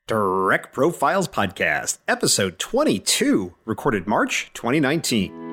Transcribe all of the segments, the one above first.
TrekProfiles Podcast, Episode 22, recorded March 2019.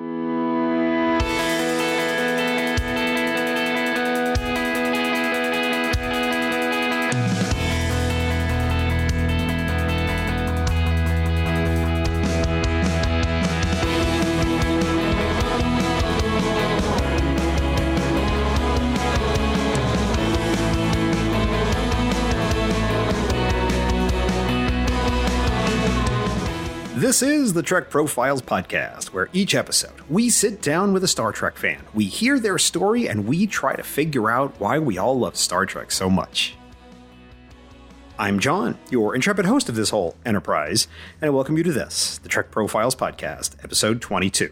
This is the Trek Profiles Podcast, where each episode we sit down with a Star Trek fan, we hear their story, and we try to figure out why we all love Star Trek so much. I'm John, your intrepid host of this whole enterprise, and I welcome you to this, the Trek Profiles Podcast, Episode 22.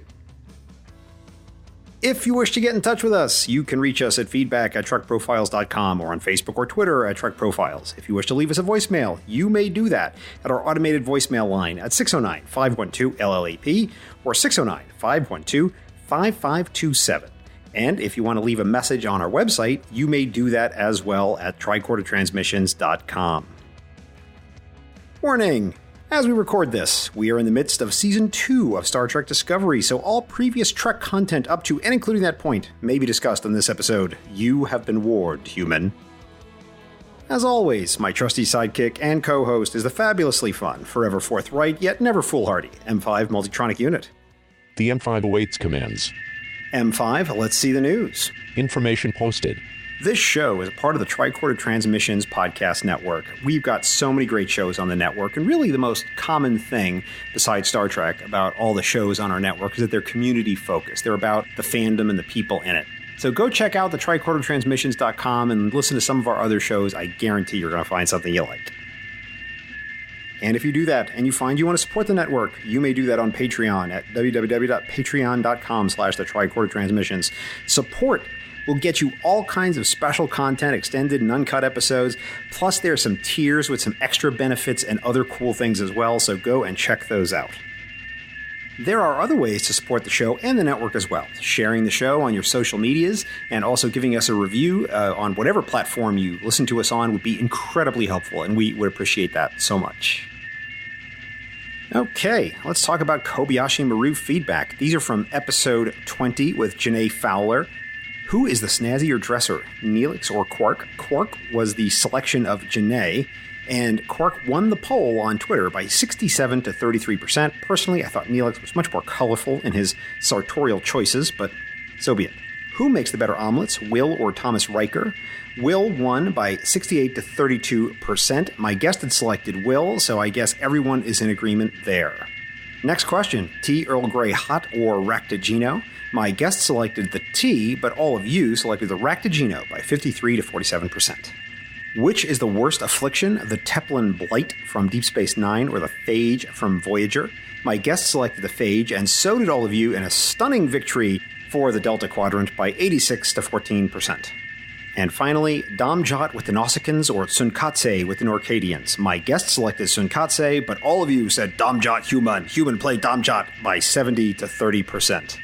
If you wish to get in touch with us, you can reach us at feedback@trekprofiles.com or on Facebook or Twitter at TrekProfiles. If you wish to leave us a voicemail, you may do that at our automated voicemail line at 609-512-LLAP or 609-512-5527. And if you want to leave a message on our website, you may do that as well at tricordertransmissions.com. Warning! As we record this, we are in the midst of Season 2 of Star Trek Discovery, so all previous Trek content up to and including that point may be discussed on this episode. You have been warned, human. As always, my trusty sidekick and co-host is the fabulously fun, forever forthright, yet never foolhardy, M5 Multitronic Unit. The M5 awaits commands. M5, let's see the news. Information posted. This show is a part of the Tricorder Transmissions podcast network. We've got so many great shows on the network, and really the most common thing besides Star Trek about all the shows on our network is that they're community focused. They're about the fandom and the people in it. So go check out the tricordertransmissions.com and listen to some of our other shows. I guarantee you're going to find something you like. And if you do that and you find you want to support the network, you may do that on Patreon at www.patreon.com/the Support will get you all kinds of special content, extended and uncut episodes, plus there are some tiers with some extra benefits and other cool things as well, so go and check those out. There are other ways to support the show and the network as well. Sharing the show on your social medias and also giving us a review on whatever platform you listen to us on would be incredibly helpful, and we would appreciate that so much. Okay, let's talk about Kobayashi Maru feedback. These are from episode 20 with Janae Fowler. Who is the snazzier dresser, Neelix or Quark? Quark was the selection of Janae, and Quark won the poll on Twitter by 67 to 33%. Personally, I thought Neelix was much more colorful in his sartorial choices, but so be it. Who makes the better omelets, Will or Thomas Riker? Will won by 68 to 32%. My guest had selected Will, so I guess everyone is in agreement there. Next question, tea Earl Grey hot or Ractigino? My guest selected the tea, but all of you selected the Ractigino by 53 to 47%. Which is the worst affliction, the Teplin Blight from Deep Space Nine or the Phage from Voyager? My guest selected the Phage, and so did all of you in a stunning victory for the Delta Quadrant by 86 to 14%. And finally, Damjot with the Nausicaans or Tsunkatse with the Norcadians. My guest selected Tsunkatse, but all of you said Damjot human. Human play Damjot by 70 to 30%.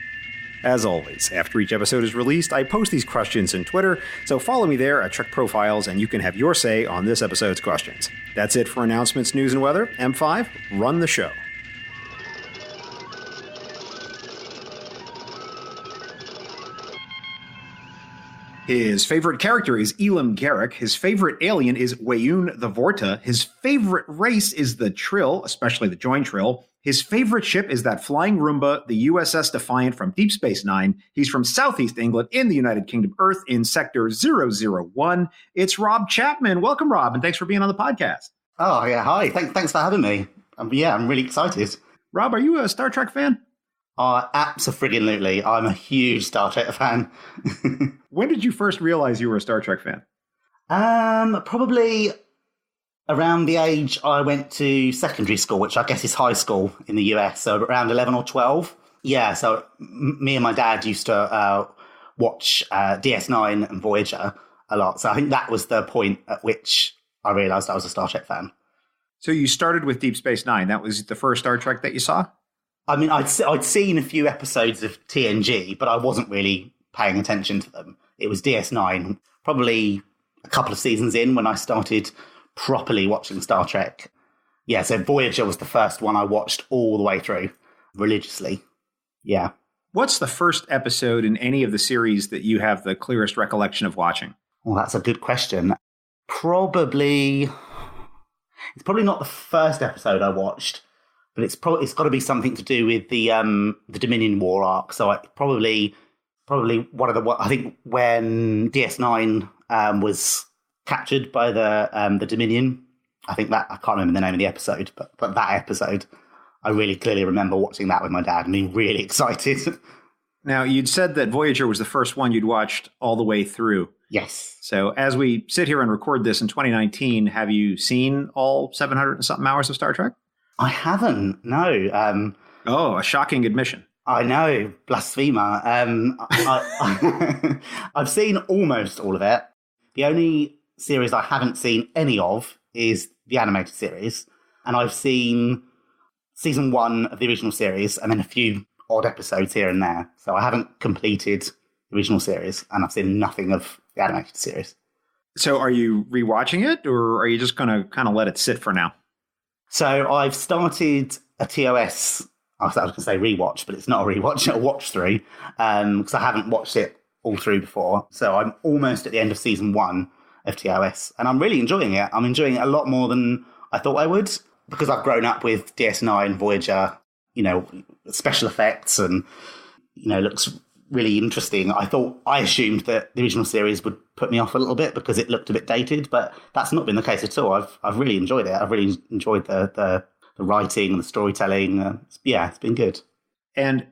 As always, after each episode is released, I post these questions in Twitter, so follow me there at Trek Profiles and you can have your say on this episode's questions. That's it for announcements, news, and weather. M5, run the show. His favorite character is Elam Garak. His favorite alien is Wayun the Vorta. His favorite race is the Trill, especially the Join Trill. His favorite ship is that flying Roomba, the USS Defiant from Deep Space Nine. He's from Southeast England in the United Kingdom, Earth in Sector 001. It's Rob Chapman. Welcome, Rob, and thanks for being on the podcast. Oh, yeah. Hi. Thanks for having me. I'm really excited. Rob, are you a Star Trek fan? Absolutely. I'm a huge Star Trek fan. When did you first realize you were a Star Trek fan? Probably around the age I went to secondary school, which I guess is high school in the US, so around 11 or 12. Yeah, so me and my dad used to watch DS9 and Voyager a lot. So I think that was the point at which I realised I was a Star Trek fan. So you started with Deep Space Nine. That was the first Star Trek that you saw? I mean, I'd seen a few episodes of TNG, but I wasn't really paying attention to them. It was DS9, probably a couple of seasons in when I started properly watching Star Trek. Yeah, so Voyager was the first one I watched all the way through religiously. Yeah. What's the first episode in any of the series that you have the clearest recollection of watching? Well, that's a good question. It's probably not the first episode I watched, but it's got to be something to do with the Dominion War arc. So probably one of the, I think when DS9 was captured by the Dominion. I think that, I can't remember the name of the episode, but that episode, I really clearly remember watching that with my dad and being really excited. Now, you'd said that Voyager was the first one you'd watched all the way through. Yes. So as we sit here and record this in 2019, have you seen all 700 and something hours of Star Trek? I haven't, no. A shocking admission. I know, blasphemer. I've seen almost all of it. The only series I haven't seen any of is the animated series. And I've seen season 1 of the original series and then a few odd episodes here and there. So I haven't completed the original series and I've seen nothing of the animated series. So are you rewatching it or are you just going to kind of let it sit for now? So I've started a TOS, I was going to say rewatch, but it's not a rewatch, a watch through, because I haven't watched it all through before. So I'm almost at the end of season 1 of TOS, and I'm really enjoying it. I'm enjoying it a lot more than I thought I would, because I've grown up with DS9, Voyager, special effects, and, looks really interesting. I assumed that the original series would put me off a little bit because it looked a bit dated, but that's not been the case at all. I've really enjoyed it. I've really enjoyed the writing and the storytelling. It's been good. And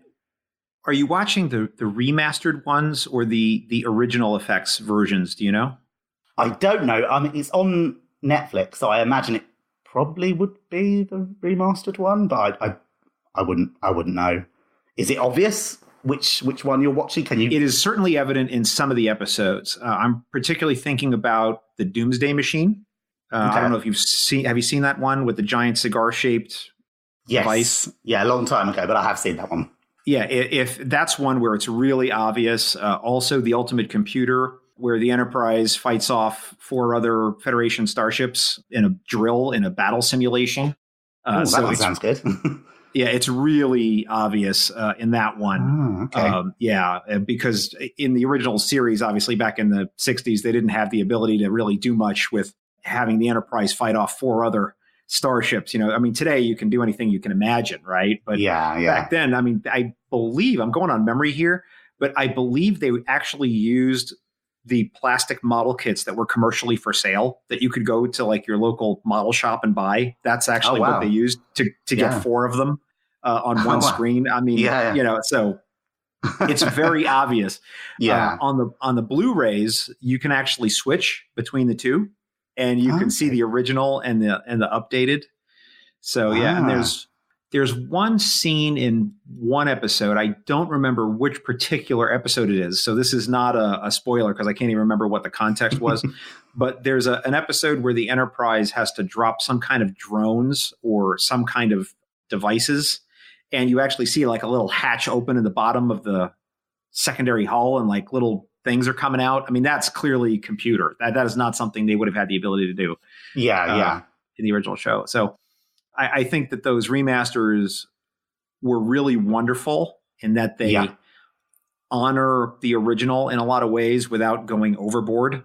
are you watching the remastered ones or the original effects versions? Do you know? I don't know. I mean, it's on Netflix, so I imagine it probably would be the remastered one, but I wouldn't know. Is it obvious which one you're watching? Can you? It is certainly evident in some of the episodes. I'm particularly thinking about the Doomsday Machine. Okay. I don't know if have you seen that one with the giant cigar-shaped device? Yeah, a long time ago, but I have seen that one. Yeah, if that's one where it's really obvious. Also, the Ultimate Computer, where the Enterprise fights off 4 other Federation starships in a drill in a battle simulation. That sounds good. Yeah, it's really obvious in that one. Oh, okay. Because in the original series, obviously back in the 60s, they didn't have the ability to really do much with having the Enterprise fight off 4 other starships. Today you can do anything you can imagine, right? But back then, I believe, I'm going on memory here, but I believe they actually used the plastic model kits that were commercially for sale that you could go to like your local model shop and buy. That's actually what they used to get 4 of them on one screen. So it's very obvious. Yeah. On the Blu-rays, you can actually switch between the two, and you can see the original and the updated. So and there's one scene in one episode. I don't remember which particular episode it is. So this is not a spoiler because I can't even remember what the context was. But there's an episode where the Enterprise has to drop some kind of drones or some kind of devices. And you actually see like a little hatch open in the bottom of the secondary hull and like little things are coming out. That's clearly computer. That is not something they would have had the ability to do. In the original show. So I think that those remasters were really wonderful in that they honor the original in a lot of ways without going overboard.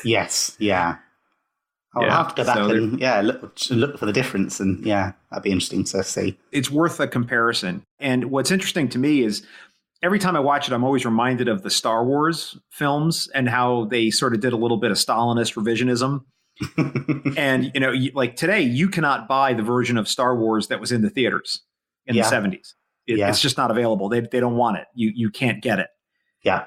Yes. Yeah. I'll have to go back and look for the difference. And that'd be interesting to see. It's worth a comparison. And what's interesting to me is every time I watch it, I'm always reminded of the Star Wars films and how they sort of did a little bit of Stalinist revisionism. And, like today, you cannot buy the version of Star Wars that was in the theaters in the 70s. It's just not available. They don't want it. You can't get it. Yeah.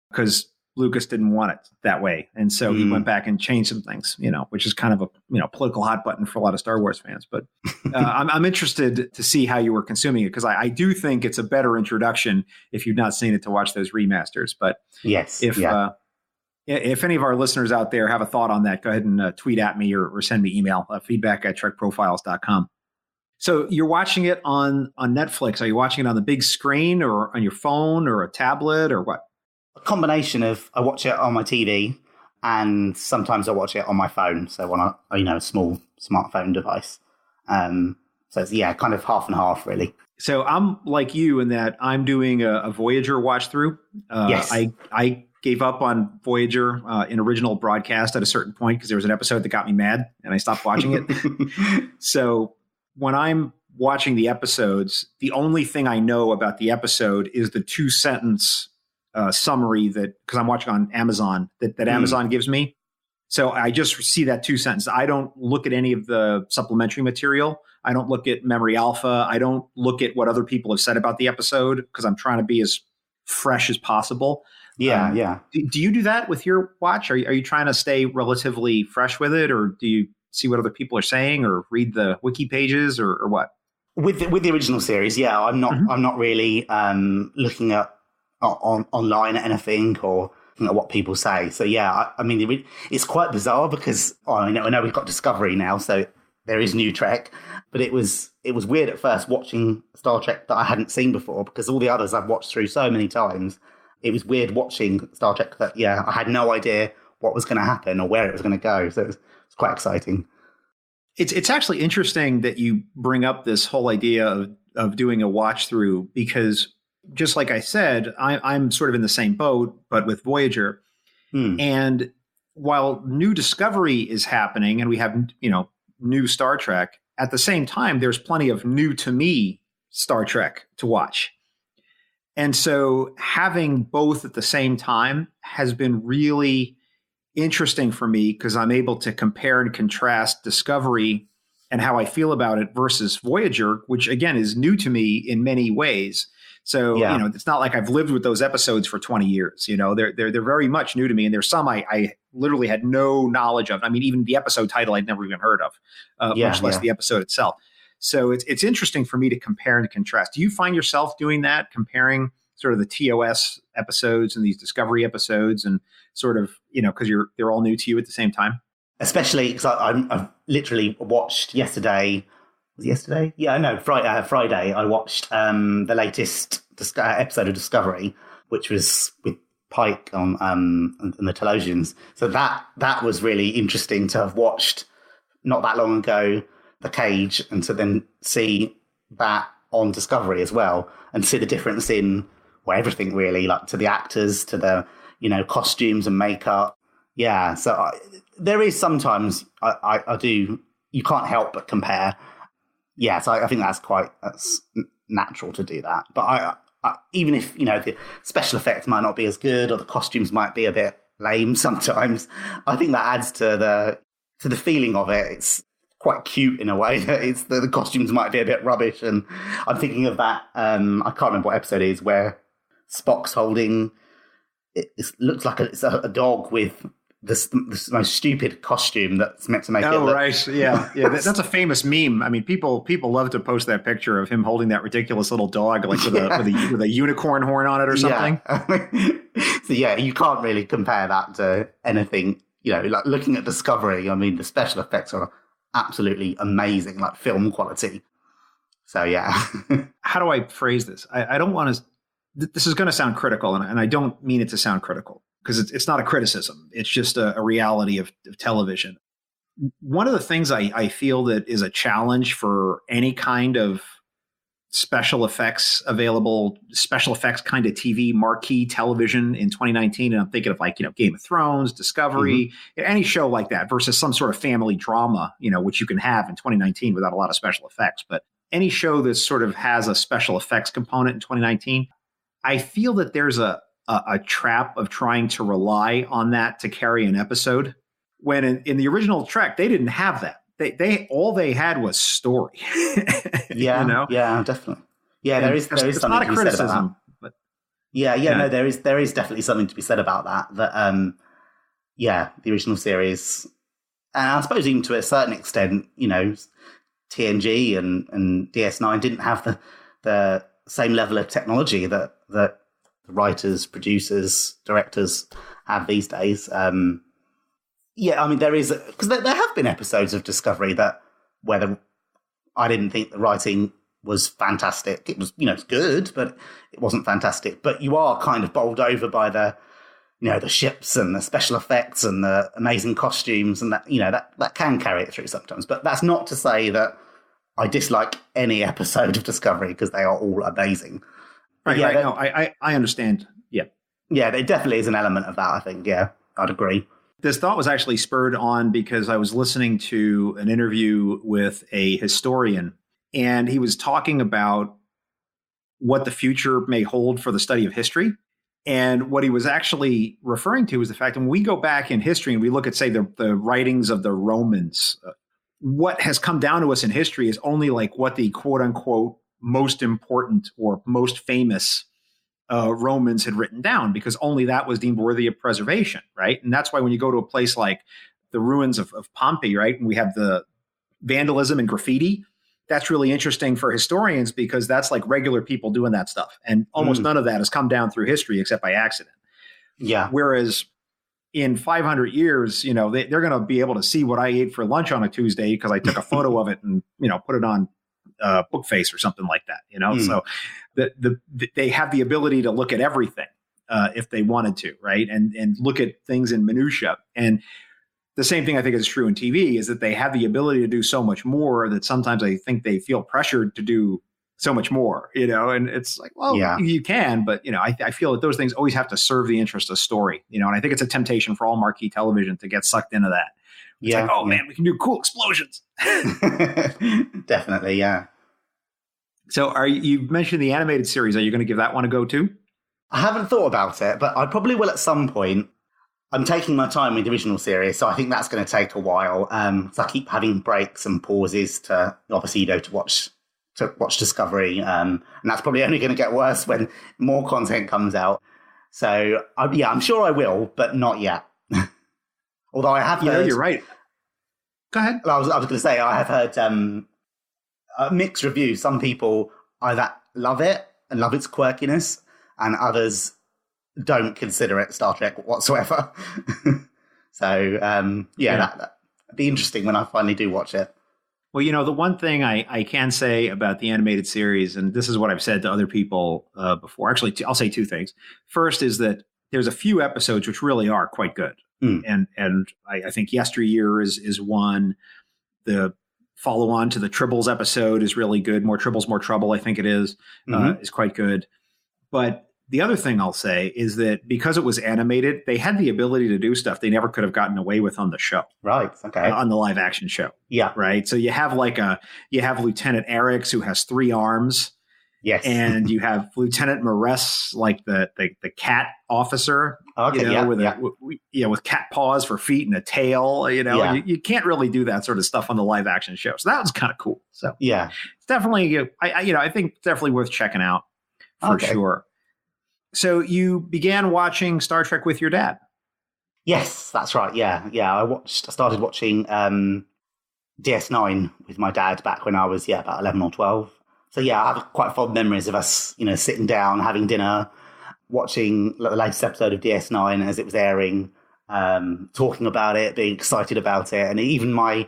Because Lucas didn't want it that way. And so he went back and changed some things, which is kind of a political hot button for a lot of Star Wars fans. But I'm interested to see how you were consuming it because I do think it's a better introduction if you've not seen it to watch those remasters. But if any of our listeners out there have a thought on that, go ahead and tweet at me or send me email, feedback@TrekProfiles.com. So you're watching it on Netflix. Are you watching it on the big screen or on your phone or a tablet or what? A combination of I watch it on my TV and sometimes I watch it on my phone. So on a small smartphone device. So it's, yeah, kind of half and half, really. So I'm like you in that I'm doing a Voyager watch through. Yes. I gave up on Voyager in original broadcast at a certain point because there was an episode that got me mad and I stopped watching it. So when I'm watching the episodes, the only thing I know about the episode is the 2-sentence summary because I'm watching on Amazon that Amazon gives me. So I just see that 2 sentences. I don't look at any of the supplementary material. I don't look at Memory Alpha. I don't look at what other people have said about the episode because I'm trying to be as fresh as possible. Yeah, yeah. Do you do that with your watch? Are you trying to stay relatively fresh with it, or do you see what other people are saying, or read the wiki pages, or what? With the original series, yeah, I'm not really looking at online at anything or at what people say. So yeah, I mean, it's quite bizarre because I know we've got Discovery now, so there is new Trek, but it was weird at first watching Star Trek that I hadn't seen before because all the others I've watched through so many times. It was weird watching Star Trek that, yeah, I had no idea what was going to happen or where it was going to go. So it was quite exciting. It's actually interesting that you bring up this whole idea of doing a watch through because just like I said, I'm sort of in the same boat, but with Voyager. And while new Discovery is happening and we have, new Star Trek, at the same time, there's plenty of new to me Star Trek to watch. And so having both at the same time has been really interesting for me because I'm able to compare and contrast Discovery and how I feel about it versus Voyager, which again is new to me in many ways. So, it's not like I've lived with those episodes for 20 years. They're very much new to me. And there's some I literally had no knowledge of. I mean, even the episode title I'd never even heard of, much less the episode itself. So it's interesting for me to compare and contrast. Do you find yourself doing that, comparing sort of the TOS episodes and these Discovery episodes and sort of, because they're all new to you at the same time? Especially because I've literally watched yesterday. Was it yesterday? Yeah, no, Friday. I watched the latest episode of Discovery, which was with Pike on the Telosians. So that was really interesting to have watched not that long ago, The Cage, and to then see that on Discovery as well, and see the difference in everything really, like to the actors, to the costumes and makeup. Yeah, so there is sometimes I do. You can't help but compare. Yeah, so I think that's natural to do that. But I even if the special effects might not be as good or the costumes might be a bit lame sometimes, I think that adds to the feeling of it. It's quite cute in a way that the costumes might be a bit rubbish. And I'm thinking of that. I can't remember what episode it is where Spock's holding. It looks like it's a dog with this most stupid costume that's meant to make it look... right. Yeah. That's a famous meme. I mean, people love to post that picture of him holding that ridiculous little dog, like with a unicorn horn on it or something. Yeah. So yeah, you can't really compare that to anything. Like looking at Discovery, I mean, the special effects are absolutely amazing, like film quality. So yeah. How do I phrase this? I don't want to... This is going to sound critical, and I don't mean it to sound critical, because it's not a criticism. It's just a reality of television. One of the things I feel that is a challenge for any kind of special effects kind of TV, marquee television in 2019, and I'm thinking of Game of Thrones, Discovery, any show like that versus some sort of family drama, which you can have in 2019 without a lot of special effects. But any show that sort of has a special effects component in 2019, I feel that there's a trap of trying to rely on that to carry an episode. When in the original Trek, they didn't have that. They all they had was story. Yeah, yeah, definitely. Yeah, there is something not to a be criticism, said about that. but yeah, no, there is definitely something to be said about that. That the original series, and I suppose even to a certain extent, TNG and DS9 didn't have the same level of technology that writers, producers, directors have these days. I mean, there is, because there have been episodes of Discovery where I didn't think the writing was fantastic. It was, it's good, but it wasn't fantastic. But you are kind of bowled over by the ships and the special effects and the amazing costumes, and that can carry it through sometimes. But that's not to say that I dislike any episode of Discovery because they are all amazing. Right, yeah, right. No, I understand. Yeah. Yeah, there definitely is an element of that, I think. Yeah, I'd agree. This thought was actually spurred on because I was listening to an interview with a historian, and he was talking about what the future may hold for the study of history. And what he was actually referring to was the fact that when we go back in history and we look at, say, the writings of the Romans, what has come down to us in history is only like what the quote unquote most important or most famous Romans had written down, because only that was deemed worthy of preservation, right? And that's why when you go to a place like the ruins of Pompeii, right, and we have the vandalism and graffiti, that's really interesting for historians because that's like regular people doing that stuff. And almost none of that has come down through history except by accident. Yeah. Whereas in 500 years, you know, they're going to be able to see what I ate for lunch on a Tuesday because I took a photo of it and, you know, put it on Bookface or something like that, you know? So they have the ability to look at everything if they wanted to, right? And look at things in minutia. And the same thing I think is true in TV is that they have the ability to do so much more that sometimes I think they feel pressured to do so much more, you know, and it's like, well, you can, but, you know, I feel that those things always have to serve the interest of story, you know, and I think it's a temptation for all marquee television to get sucked into that. It's like, oh man, we can do cool explosions. Definitely. Yeah. So you mentioned the animated series. Are you going to give that one a go too? I haven't thought about it, but I probably will at some point. I'm taking my time with the original series, so I think that's going to take a while. So I keep having breaks and pauses to, obviously, you know, to watch Discovery, and that's probably only going to get worse when more content comes out. So I'm sure I will, but not yet. Although I have heard, you're right. Go ahead. I was going to say I have heard mixed reviews. Some people either love it and love its quirkiness, and others don't consider it Star Trek whatsoever. So, that'd be interesting when I finally do watch it. Well, you know, the one thing I can say about the animated series, and this is what I've said to other people before, actually, I'll say two things. First is that there's a few episodes which really are quite good. And I think Yesteryear is one. The follow-on to the Tribbles episode is really good. More Tribbles, More Trouble, I think it is quite good. But the other thing I'll say is that because it was animated, they had the ability to do stuff they never could have gotten away with on the show. Right. Okay. On the live action show. Yeah. Right. So you have Lieutenant Eric's who has 3 arms. Yes. And you have Lieutenant Maress, like the cat officer. Okay. You know, with cat paws for feet and a tail. You know, you can't really do that sort of stuff on the live action show. So that was kind of cool. So yeah, it's definitely I think it's definitely worth checking out for sure. So you began watching Star Trek with your dad? Yes, that's right. Yeah. I started watching DS9 with my dad back when I was about 11 or 12. So yeah, I have quite fond memories of us, you know, sitting down, having dinner, watching the latest episode of DS9 as it was airing, talking about it, being excited about it, and even my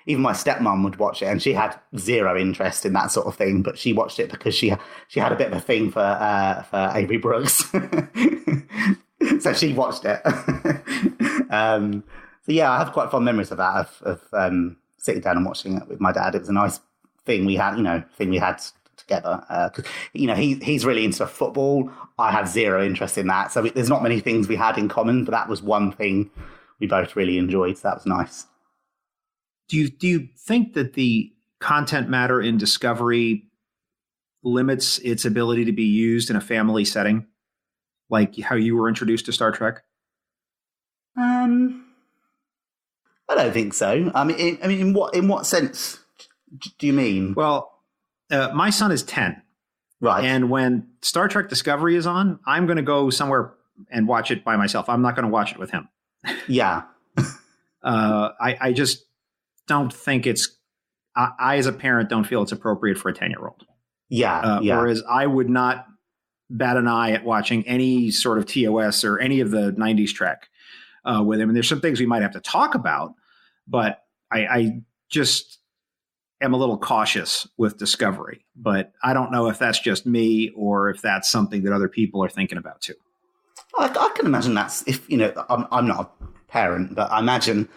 stepmom would watch it, and she had zero interest in that sort of thing, but she watched it because she had a bit of a thing for Avery Brooks, so she watched it. So yeah, I have quite fond memories of that, of sitting down and watching it with my dad. It was a nice thing we had together. Because he's really into football. I have zero interest in that, so there's not many things we had in common, but that was one thing we both really enjoyed. So that was nice. Do you think that the content matter in Discovery limits its ability to be used in a family setting, like how you were introduced to Star Trek? I don't think so. I mean, in what sense do you mean? Well, my son is 10, right? And when Star Trek Discovery is on, I'm going to go somewhere and watch it by myself. I'm not going to watch it with him. Yeah. I just don't think I as a parent don't feel it's appropriate for a 10-year-old. Yeah. Whereas I would not bat an eye at watching any sort of TOS or any of the 90s Trek with him. And there's some things we might have to talk about, but I just am a little cautious with Discovery. But I don't know if that's just me or if that's something that other people are thinking about too. I can imagine that's, if I'm not a parent, but I imagine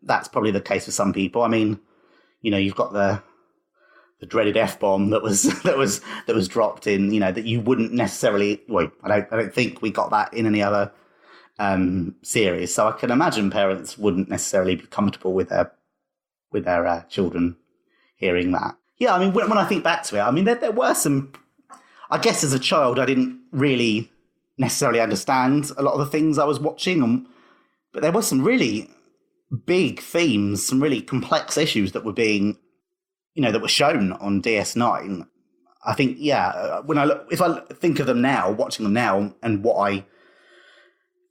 that's probably the case for some people. I mean, you've got the dreaded F-bomb that was that was dropped in, that you wouldn't necessarily. Well, I don't think we got that in any other series. So I can imagine parents wouldn't necessarily be comfortable with their children hearing that. Yeah, I mean, when I think back to it, I mean, there were some. I guess as a child, I didn't really necessarily understand a lot of the things I was watching, but there were some really big themes, some really complex issues that were being, that were shown on DS9. I think, if I think of them now, watching them now, and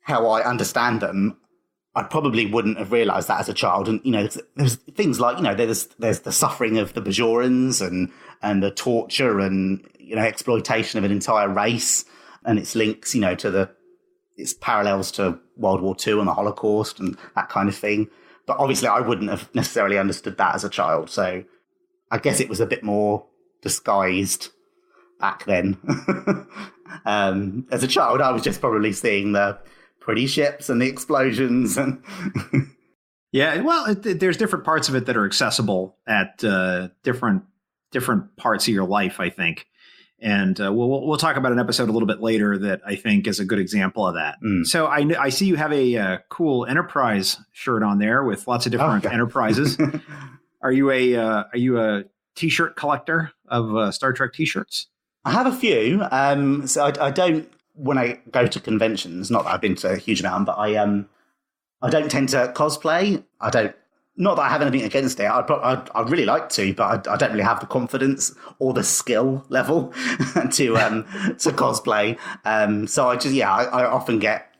how I understand them, I probably wouldn't have realised that as a child. And there's things like there's the suffering of the Bajorans and the torture and exploitation of an entire race and its links, to its parallels to World War II and the Holocaust and that kind of thing. But obviously, I wouldn't have necessarily understood that as a child. So I guess it was a bit more disguised back then. As a child, I was just probably seeing the pretty ships and the explosions and yeah, well, there's different parts of it that are accessible at different parts of your life, I think. And we'll talk about an episode a little bit later that I think is a good example of that. So I see you have a cool Enterprise shirt on there with lots of different Enterprises. Are you a T-shirt collector of Star Trek T-shirts? I have a few. So I don't, when I go to conventions, not that I've been to a huge amount, but I don't tend to cosplay. Not that I have anything against it. I'd really like to, but I don't really have the confidence or the skill level to cosplay. So I often get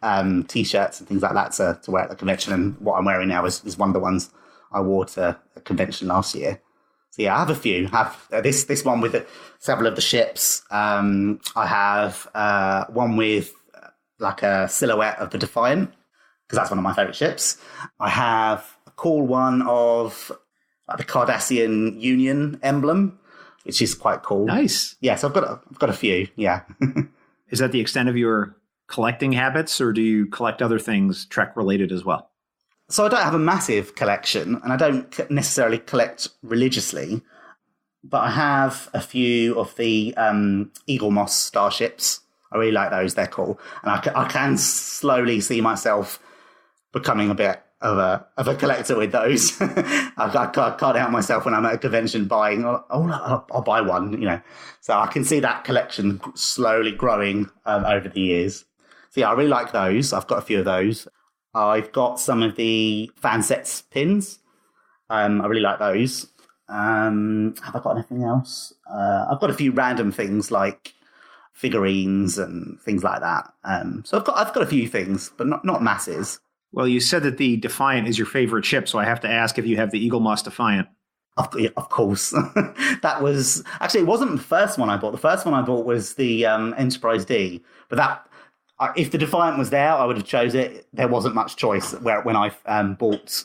T-shirts and things like that to wear at the convention. And what I'm wearing now is one of the ones I wore to a convention last year. So yeah, I have a few. I have this one with several of the ships. I have one with like a silhouette of the Defiant, because that's one of my favourite ships. I have a cool one of the Cardassian Union emblem, which is quite cool. Nice. Yes, I've got a few. Yeah. Is that the extent of your collecting habits, or do you collect other things Trek related as well? So I don't have a massive collection, and I don't necessarily collect religiously, but I have a few of the Eagle Moss starships. I really like those; they're cool, and I can slowly see myself becoming a bit of a collector with those. I can't help myself when I'm at a convention buying. I'll buy one, So I can see that collection slowly growing over the years. So yeah, I really like those. I've got a few of those. I've got some of the Fansets pins. I really like those. Have I got anything else? I've got a few random things like figurines and things like that. So I've got a few things, but not masses. Well, you said that the Defiant is your favorite ship, so I have to ask if you have the Eagle Moss Defiant. Of course. That was actually, it wasn't the first one I bought. The first one I bought was the Enterprise D, but that. If the Defiant was there, I would have chose it. There wasn't much choice when I bought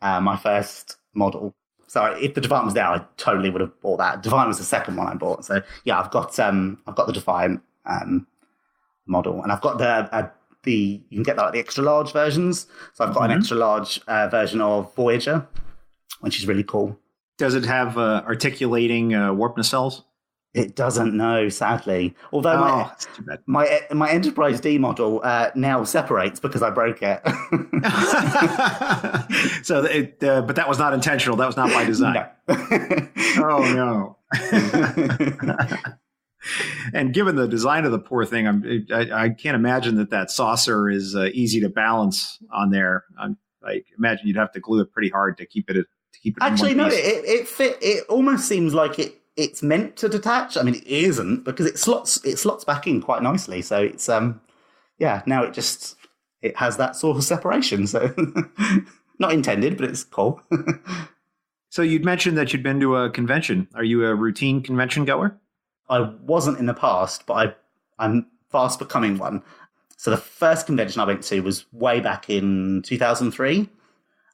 my first model. So if the Defiant was there, I totally would have bought that. Defiant was the second one I bought. So yeah, I've got the Defiant model, and I've got you can get the extra large versions. So I've got an extra large version of Voyager, which is really cool. Does it have articulating warp nacelles? It doesn't, no, sadly. Although my Enterprise D model now separates because I broke it. So, but that was not intentional. That was not by design. No. Oh no! And given the design of the poor thing, I can't imagine that saucer is easy to balance on there. I imagine you'd have to glue it pretty hard to keep it. Actually, no, it fit. It almost seems like it's meant to detach. I mean, it isn't, because it slots back in quite nicely. So it's now it has that sort of separation. So not intended, but it's cool. So you'd mentioned that you'd been to a convention. Are you a routine convention goer? I wasn't in the past, but I'm fast becoming one. So the first convention I went to was way back in 2003.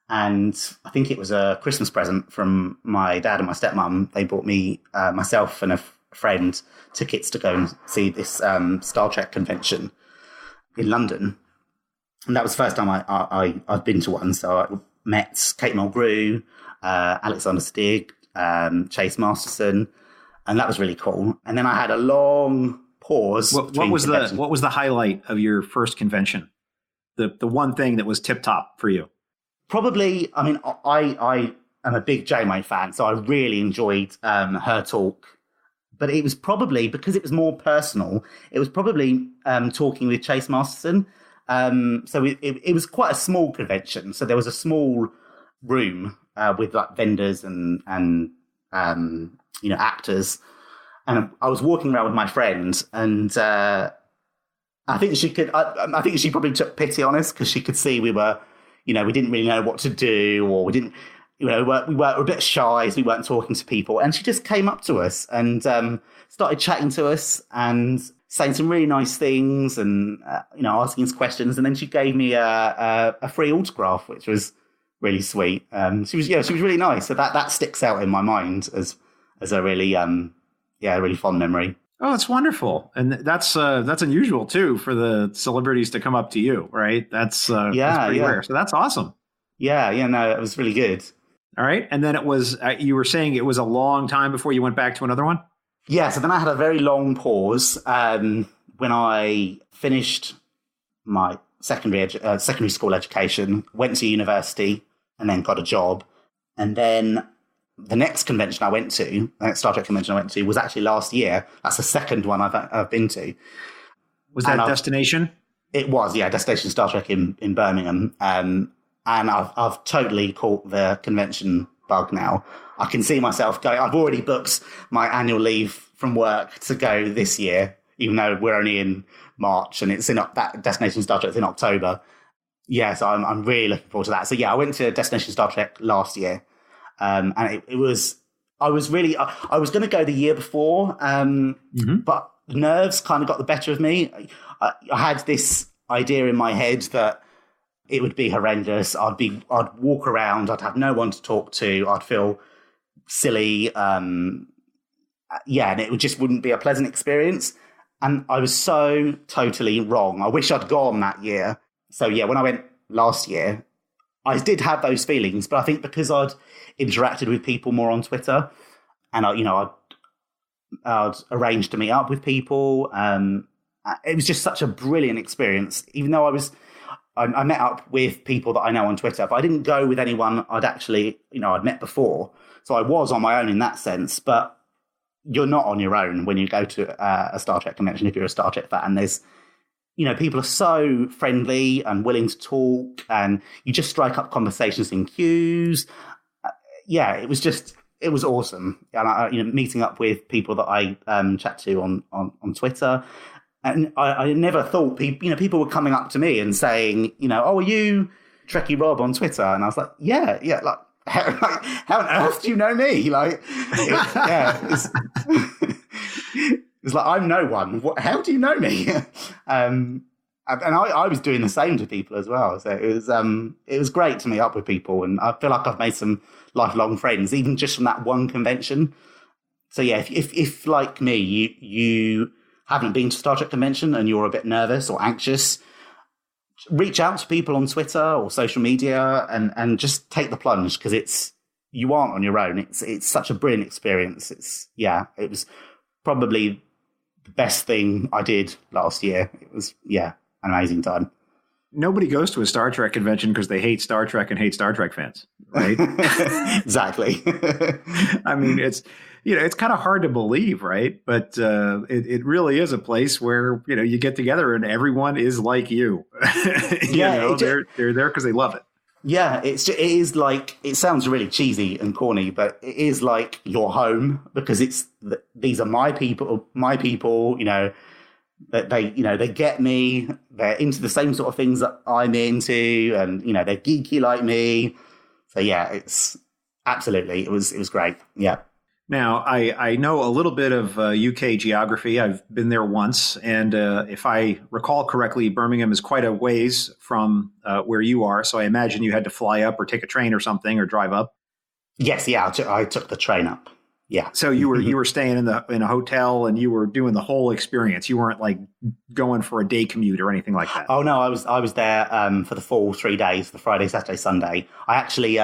And I think it was a Christmas present from my dad and my stepmom. They bought me, myself and a friend, tickets to go and see this Star Trek convention in London. And that was the first time I've been to one. So I met Kate Mulgrew, Alexander Stig, Chase Masterson, and that was really cool. And then I had a long pause. What was the highlight of your first convention? The one thing that was tip top for you? Probably, I mean, I am a big Janeway fan, so I really enjoyed her talk. But it was probably, because it was more personal, it was probably talking with Chase Masterson. So it was quite a small convention. So there was a small room with like vendors and actors. And I was walking around with my friend, and I think she probably took pity on us because she could see we were, we didn't really know what to do, or we didn't, we were a bit shy, so we weren't talking to people. And she just came up to us and started chatting to us and saying some really nice things and, asking us questions. And then she gave me a free autograph, which was really sweet. She was really nice. So that sticks out in my mind as a really, really fond memory. Oh, it's wonderful. And that's unusual too, for the celebrities to come up to you, right? That's pretty rare. So that's awesome. Yeah. No, it was really good. All right. And then it was, you were saying it was a long time before you went back to another one? Yeah. So then I had a very long pause when I finished my secondary school education, went to university, and then got a job. And then the next convention I went to, the next Star Trek convention I went to, was actually last year. That's the second one I've been to. Was that Destination? It was, yeah, Destination Star Trek in Birmingham. And I've totally caught the convention bug now. I can see myself going. I've already booked my annual leave from work to go this year, even though we're only in March and it's in that Destination Star Trek in October. Yeah, so I'm really looking forward to that. So yeah, I went to Destination Star Trek last year, and I was going to go the year before, but nerves kind of got the better of me. I had this idea in my head that it would be horrendous. I'd walk around, I'd have no one to talk to, I'd feel silly, and it just wouldn't be a pleasant experience. And I was so totally wrong. I wish I'd gone that year. So yeah, when I went last year, I did have those feelings, but I think because I'd interacted with people more on Twitter, and I'd arranged to meet up with people. It was just such a brilliant experience. Even though I met up with people that I know on Twitter, but I didn't go with anyone I'd met before. So I was on my own in that sense, but you're not on your own when you go to a Star Trek convention if you're a Star Trek fan. There's, people are so friendly and willing to talk, and you just strike up conversations in queues. It was awesome. And meeting up with people that I chat to on Twitter. And I never thought people were coming up to me and saying, oh, are you Trekkie Rob on Twitter? And I was like, yeah, like, how on earth do you know me? Like, it's like, I'm no one. How do you know me? And I was doing the same to people as well. So it was great to meet up with people, and I feel like I've made some lifelong friends, even just from that one convention. So yeah, if like me, you haven't been to Star Trek convention and you're a bit nervous or anxious, reach out to people on Twitter or social media and just take the plunge, because you aren't on your own. It's such a brilliant experience. It was probably the best thing I did last year. It was, an amazing time. Nobody goes to a Star Trek convention because they hate Star Trek and hate Star Trek fans, right? Exactly. I mean, it's kind of hard to believe, right? But it really is a place where, you get together and everyone is like you. They're there because they love it. Yeah, it is like, it sounds really cheesy and corny, but it is like your home, because these are my people, that they get me, they're into the same sort of things that I'm into, and, they're geeky like me. So yeah, it's absolutely, it was great. Yeah. Now, I know a little bit of UK geography. I've been there once. And if I recall correctly, Birmingham is quite a ways from where you are. So I imagine you had to fly up or take a train or something, or drive up. Yes, yeah, I took the train up. Yeah. So you were staying in a hotel and you were doing the whole experience. You weren't like going for a day commute or anything like that. Oh no, I was there for the full 3 days, the Friday, Saturday, Sunday. I actually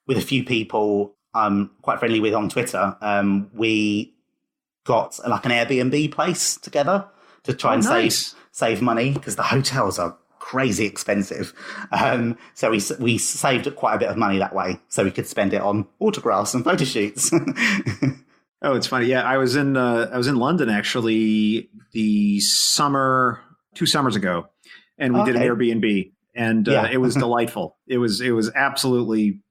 with a few people, I'm quite friendly with on Twitter, we got like an Airbnb place together to try and save money because the hotels are crazy expensive. So we saved quite a bit of money that way, so we could spend it on autographs and photo shoots. Oh, it's funny. Yeah, I was in London actually the 2 summers ago, and we did an Airbnb, and it was delightful. It was absolutely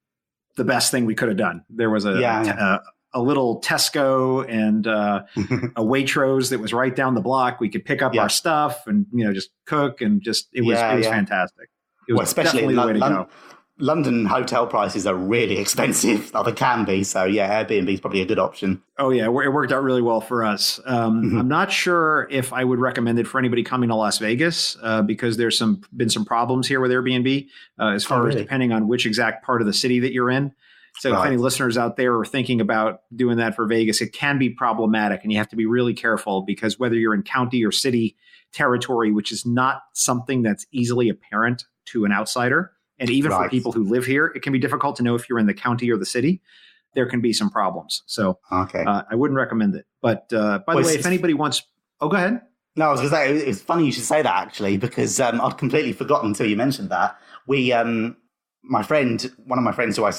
the best thing we could have done. There was a little Tesco and a Waitrose that was right down the block. We could pick up our stuff and just cook, and it was fantastic. It was especially definitely the way to go. London hotel prices are really expensive. They can be. So Airbnb is probably a good option. Oh yeah, it worked out really well for us. I'm not sure if I would recommend it for anybody coming to Las Vegas because there's been some problems here with Airbnb as far as depending on which exact part of the city that you're in. So if any listeners out there are thinking about doing that for Vegas, it can be problematic, and you have to be really careful because whether you're in county or city territory, which is not something that's easily apparent to an outsider, and even for people who live here, it can be difficult to know if you're in the county or the city. There can be some problems. So I wouldn't recommend it. But by the way, if anybody wants... Oh, go ahead. No, I was going to say, it's funny you should say that, actually, because I'd completely forgotten until you mentioned that. One of my friends who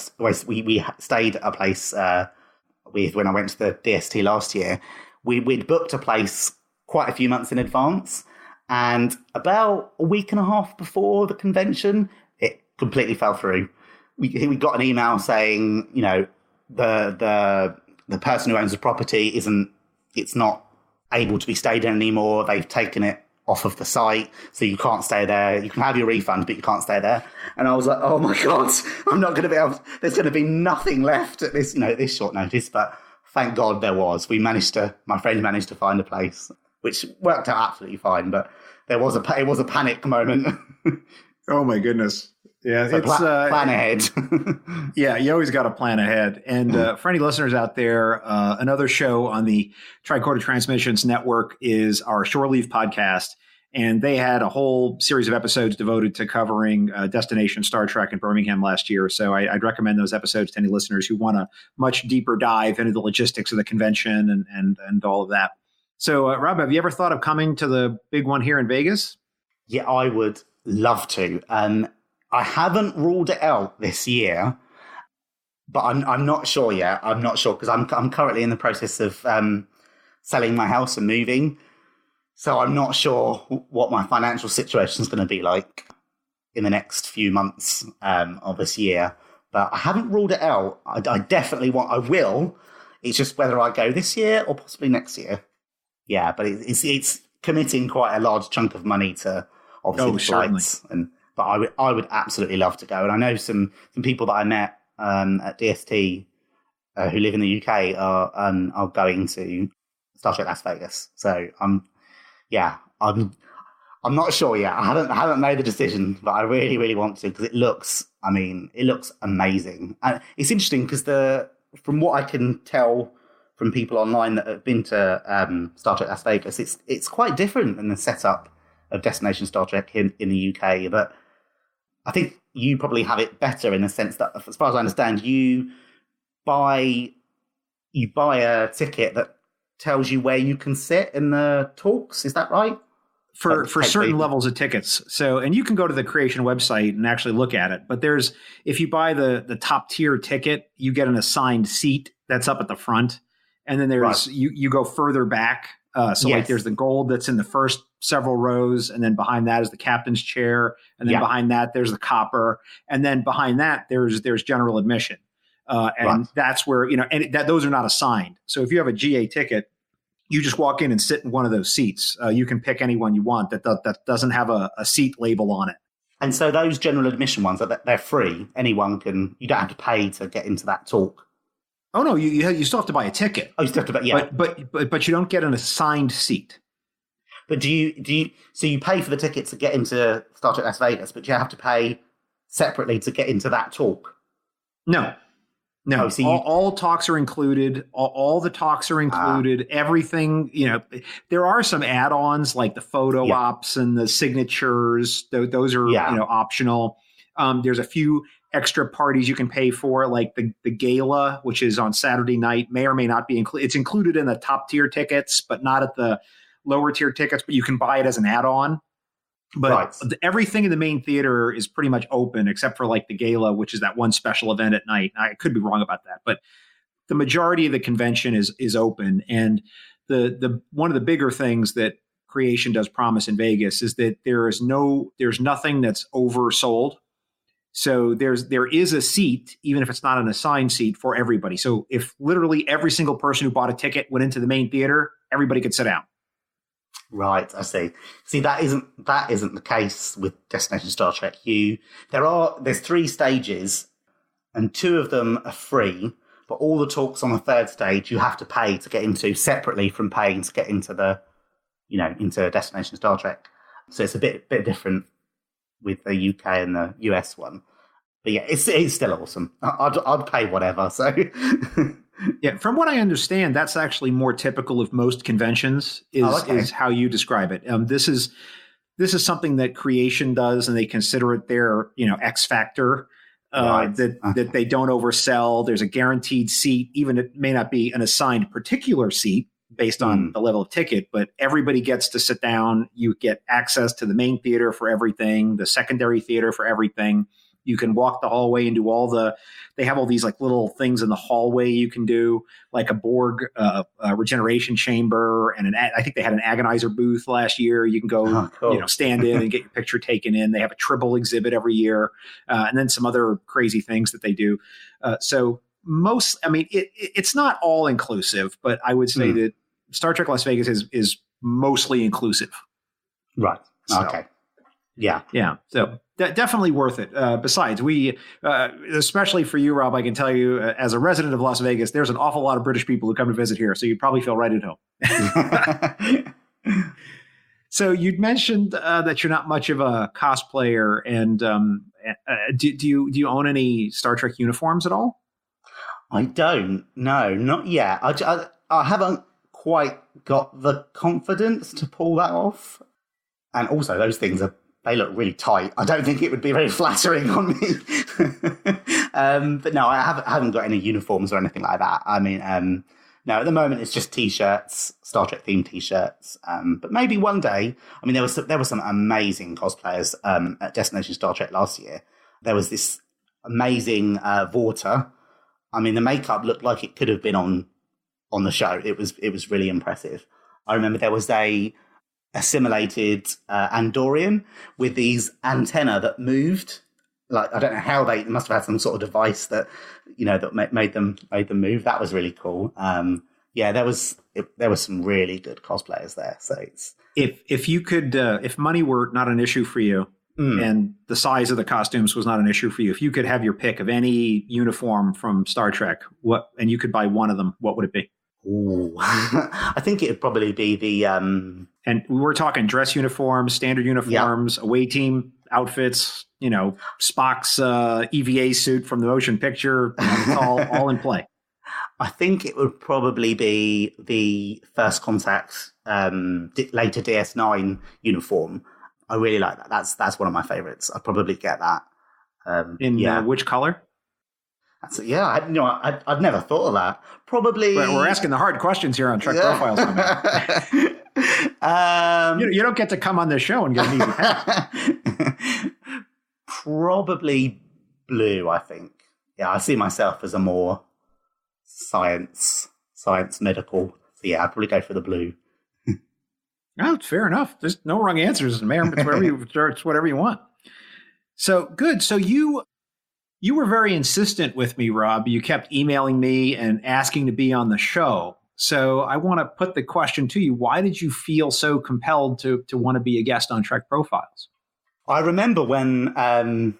we stayed at a place with when I went to the DST last year, we'd booked a place quite a few months in advance, and about a week and a half before the convention, it completely fell through. We got an email saying, the person who owns the property it's not able to be stayed in anymore. They've taken it off of the site, so you can't stay there. You can have your refund, but you can't stay there. And I was like, oh my God, I'm not going to be able, there's going to be nothing left at this, this short notice. But thank God there was. My friend managed to find a place, which worked out absolutely fine. But it was a panic moment. Oh my goodness. Yeah, so plan ahead. Yeah, you always got to plan ahead. And for any listeners out there, another show on the Tricorder Transmissions Network is our Shore Leave podcast. And they had a whole series of episodes devoted to covering Destination Star Trek in Birmingham last year. So I'd recommend those episodes to any listeners who want a much deeper dive into the logistics of the convention and all of that. So, Rob, have you ever thought of coming to the big one here in Vegas? Yeah, I would love to. I haven't ruled it out this year, but I'm not sure yet. I'm not sure because I'm currently in the process of selling my house and moving, so I'm not sure what my financial situation is going to be like in the next few months of this year. But I haven't ruled it out. I definitely want. I will. It's just whether I go this year or possibly next year. Yeah, but it's committing quite a large chunk of money to obviously the flights and. But I would absolutely love to go. And I know some people that I met at DST who live in the UK are going to Star Trek Las Vegas. So I'm not sure yet. I haven't made the decision, but I really, really want to because it looks amazing. And it's interesting because from what I can tell from people online that have been to Star Trek Las Vegas, it's quite different than the setup of Destination Star Trek in the UK, but I think you probably have it better in the sense that, as far as I understand, you buy a ticket that tells you where you can sit in the talks. Is that right? For certain levels of tickets. So, and you can go to the Creation website and actually look at it. But if you buy the top tier ticket, you get an assigned seat that's up at the front. And then you go further back. Like there's the gold that's in the first several rows, and then behind that is the captain's chair, and then behind that there's the copper, and then behind that there's general admission, that's where those are not assigned. So if you have a GA ticket, you just walk in and sit in one of those seats. You can pick any one you want that doesn't have a seat label on it. And so those general admission ones, they're free. Anyone can. You don't have to pay to get into that talk. Oh no, you still have to buy a ticket. Oh, you still have to buy, yeah. But you don't get an assigned seat. But do you so you pay for the ticket to get into Star Trek Las Vegas, but you have to pay separately to get into that talk? No. Oh, so all talks are included. All the talks are included. Everything, there are some add-ons like the photo ops and the signatures. Those are optional. There's a few extra parties you can pay for, like the gala, which is on Saturday night, may or may not be included. It's included in the top tier tickets, but not at the lower tier tickets, but you can buy it as an add-on. But everything in the main theater is pretty much open except for like the gala, which is that one special event at night. I could be wrong about that, but the majority of the convention is open. And the one of the bigger things that Creation does promise in Vegas is that there's nothing that's oversold. So there is a seat, even if it's not an assigned seat, for everybody. So if literally every single person who bought a ticket went into the main theater, everybody could sit down. Right, I see. See, that isn't the case with Destination Star Trek. There's 3 stages, and 2 of them are free, but all the talks on the 3rd stage you have to pay to get into separately from paying to get into into Destination Star Trek. So it's a bit different with the UK and the US one. But yeah, it's still awesome. I'd pay whatever. So yeah, from what I understand, that's actually more typical of most conventions. Is how you describe it. This is something that Creation does, and they consider it their X factor. Right. That they don't oversell. There's a guaranteed seat, even it may not be an assigned particular seat based on the level of ticket, but everybody gets to sit down. You get access to the main theater for everything, the secondary theater for everything. You can walk the hallway and do they have all these like little things in the hallway you can do, like a Borg regeneration chamber. And I think they had an agonizer booth last year. You can go, stand in and get your picture taken in. They have a Tribble exhibit every year. And then some other crazy things that they do. It's not all inclusive, but I would say that Star Trek Las Vegas is mostly inclusive. Right. Okay. Yeah. Yeah. So definitely worth it. Besides, we, especially for you, Rob, I can tell you as a resident of Las Vegas, there's an awful lot of British people who come to visit here. So you probably feel right at home. So you'd mentioned that you're not much of a cosplayer. And do you own any Star Trek uniforms at all? I don't. No, not yet. I haven't quite got the confidence to pull that off. And also, those things they look really tight. I don't think it would be very flattering on me. But no, I haven't got any uniforms or anything like that. I mean, no, at the moment it's just T-shirts, Star Trek themed T-shirts. But maybe one day. I mean, there were some amazing cosplayers at Destination Star Trek last year. There was this amazing Vorta. I mean, the makeup looked like it could have been on the show. It was really impressive. I remember there was a simulated Andorian with these antenna that moved. Like, I don't know how they must have had some sort of device that that made them move. That was really cool. There was some really good cosplayers there. So if you could if money were not an issue for you and the size of the costumes was not an issue for you, if you could have your pick of any uniform from Star Trek, and you could buy one of them, what would it be? Ooh. I think it would probably be the and we're talking dress uniforms, standard uniforms, away team outfits, Spock's EVA suit from the motion picture. It's all in play. I think it would probably be the First Contact later DS9 uniform. I really like that. That's one of my favorites. I'd probably get that. In which color? I'd never thought of that. Probably. We're asking the hard questions here on Trek Profiles. You don't get to come on this show and get an easy pass. Probably blue, I think. Yeah, I see myself as a more science medical. So yeah, I'd probably go for the blue. No, it's fair enough. There's no wrong answers, man. It's whatever you want. So good. So you were very insistent with me, Rob. You kept emailing me and asking to be on the show. So I want to put the question to you. Why did you feel so compelled to want to be a guest on Trek Profiles? I remember when the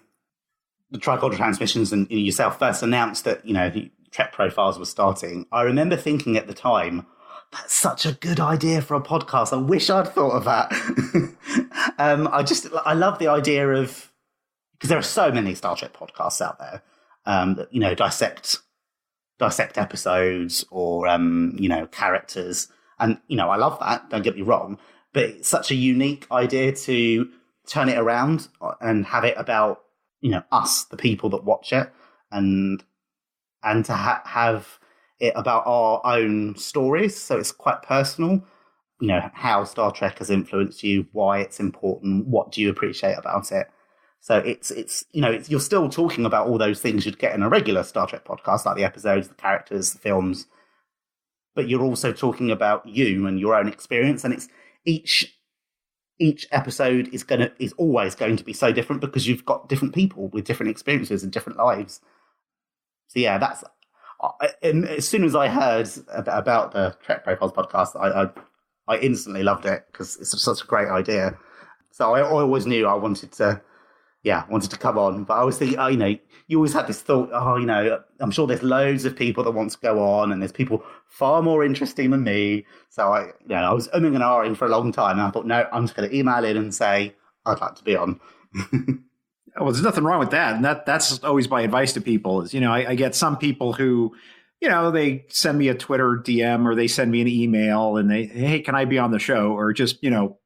Tricorder Transmissions and yourself first announced that, the Trek Profiles was starting. I remember thinking at the time, that's such a good idea for a podcast. I wish I'd thought of that. I love the idea of, because there are so many Star Trek podcasts out there that, dissect episodes or, characters. And, I love that, don't get me wrong. But it's such a unique idea to turn it around and have it about us, the people that watch it, and to have it about our own stories. So it's quite personal, how Star Trek has influenced you, why it's important, what do you appreciate about it. So it's you're still talking about all those things you'd get in a regular Star Trek podcast, like the episodes, the characters, the films, but you're also talking about you and your own experience. And it's each episode is always going to be so different because you've got different people with different experiences and different lives. So yeah, and as soon as I heard about the Trek Profiles podcast, I instantly loved it because it's such a great idea. So I always knew I wanted to come on. But I was thinking, you always had this thought, I'm sure there's loads of people that want to go on, and there's people far more interesting than me. So I was umming and ahhing for a long time, and I thought, no, I'm just going to email in and say I'd like to be on. Well, there's nothing wrong with that. And that's always my advice to people is, I get some people who, they send me a Twitter DM or they send me an email and hey, can I be on the show? Or just,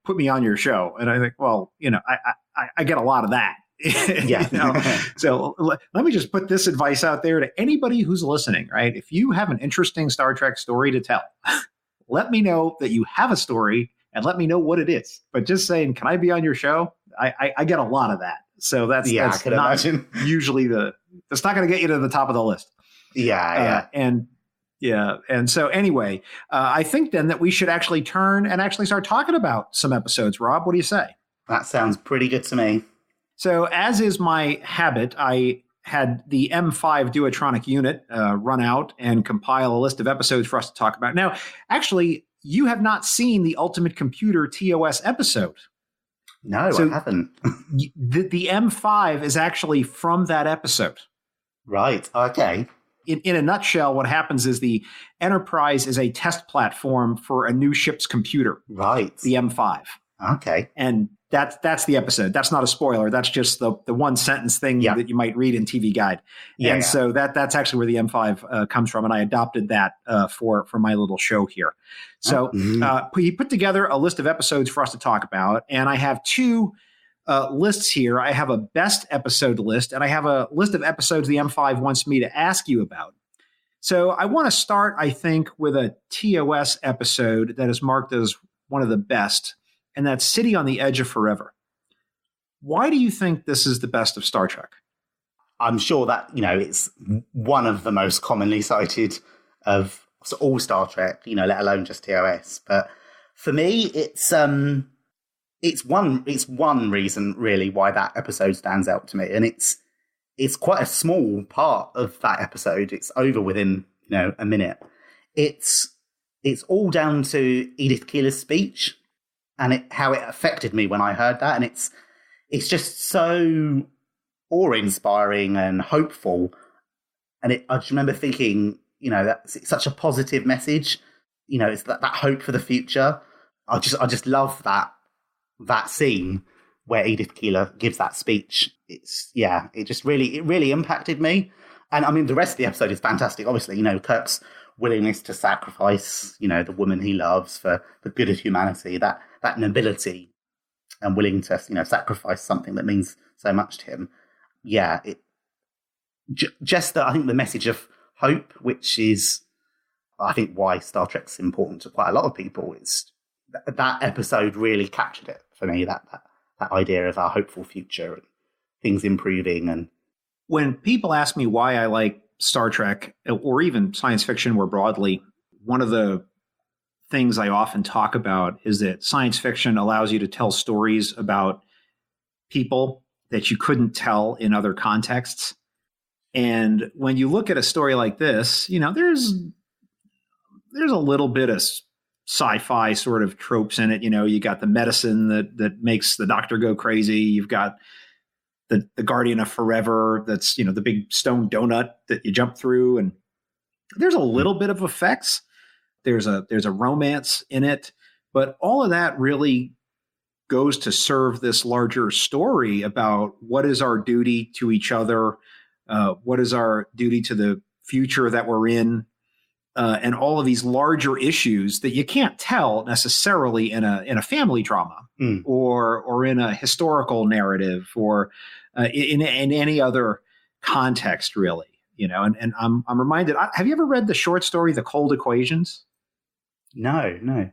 put me on your show. And I think, well, I get a lot of that. Yeah. So let me just put this advice out there to anybody who's listening, right? If you have an interesting Star Trek story to tell, let me know that you have a story and let me know what it is. But just saying, can I be on your show? I get a lot of that. So that's I can imagine. Usually that's not going to get you to the top of the list. Yeah. And so anyway, I think then that we should actually turn and actually start talking about some episodes. Rob, what do you say? That sounds pretty good to me. So as is my habit, I had the M5 Duotronic unit run out and compile a list of episodes for us to talk about. Now, actually, you have not seen the Ultimate Computer TOS episode. No, I haven't. the M5 is actually from that episode. Right. Okay. In a nutshell, what happens is the Enterprise is a test platform for a new ship's computer. Right. The M5. Okay. And that's the episode. That's not a spoiler. That's just the one sentence thing that you might read in TV Guide. And so that's actually where the M5 comes from. And I adopted that for my little show here. So he put together a list of episodes for us to talk about. And I have two lists here. I have a best episode list, and I have a list of episodes the M5 wants me to ask you about. So I want to start, I think, with a TOS episode that is marked as one of the best, and that's City on the Edge of Forever. Why do you think this is the best of Star Trek? I'm sure that, it's one of the most commonly cited of all Star Trek, let alone just TOS. But for me, it's one reason really why that episode stands out to me. And it's quite a small part of that episode. It's over within, a minute. It's all down to Edith Keeler's speech and how it affected me when I heard that. And it's just so awe-inspiring and hopeful. And I just remember thinking, that's such a positive message. It's that hope for the future. I just love that scene where Edith Keeler gives that speech. It really impacted me. And I mean, the rest of the episode is fantastic. Obviously, Kirk's willingness to sacrifice, the woman he loves for the good of humanity, that nobility and willing to, sacrifice something that means so much to him. Yeah. I think the message of hope, which is, I think, why Star Trek's important to quite a lot of people, is that episode really captured it for me, that idea of our hopeful future and things improving. And when people ask me why I like Star Trek or even science fiction more broadly, one of the things I often talk about is that science fiction allows you to tell stories about people that you couldn't tell in other contexts. And when you look at a story like this, there's a little bit of sci-fi sort of tropes in it. You got the medicine that makes the doctor go crazy. You've got the Guardian of Forever. That's, the big stone donut that you jump through. And there's a little bit of effects. There's a romance in it, but all of that really goes to serve this larger story about what is our duty to each other. What is our duty to the future that we're in? And all of these larger issues that you can't tell necessarily in a family drama or in a historical narrative or in any other context, really. And I'm reminded. Have you ever read the short story "The Cold Equations"? No.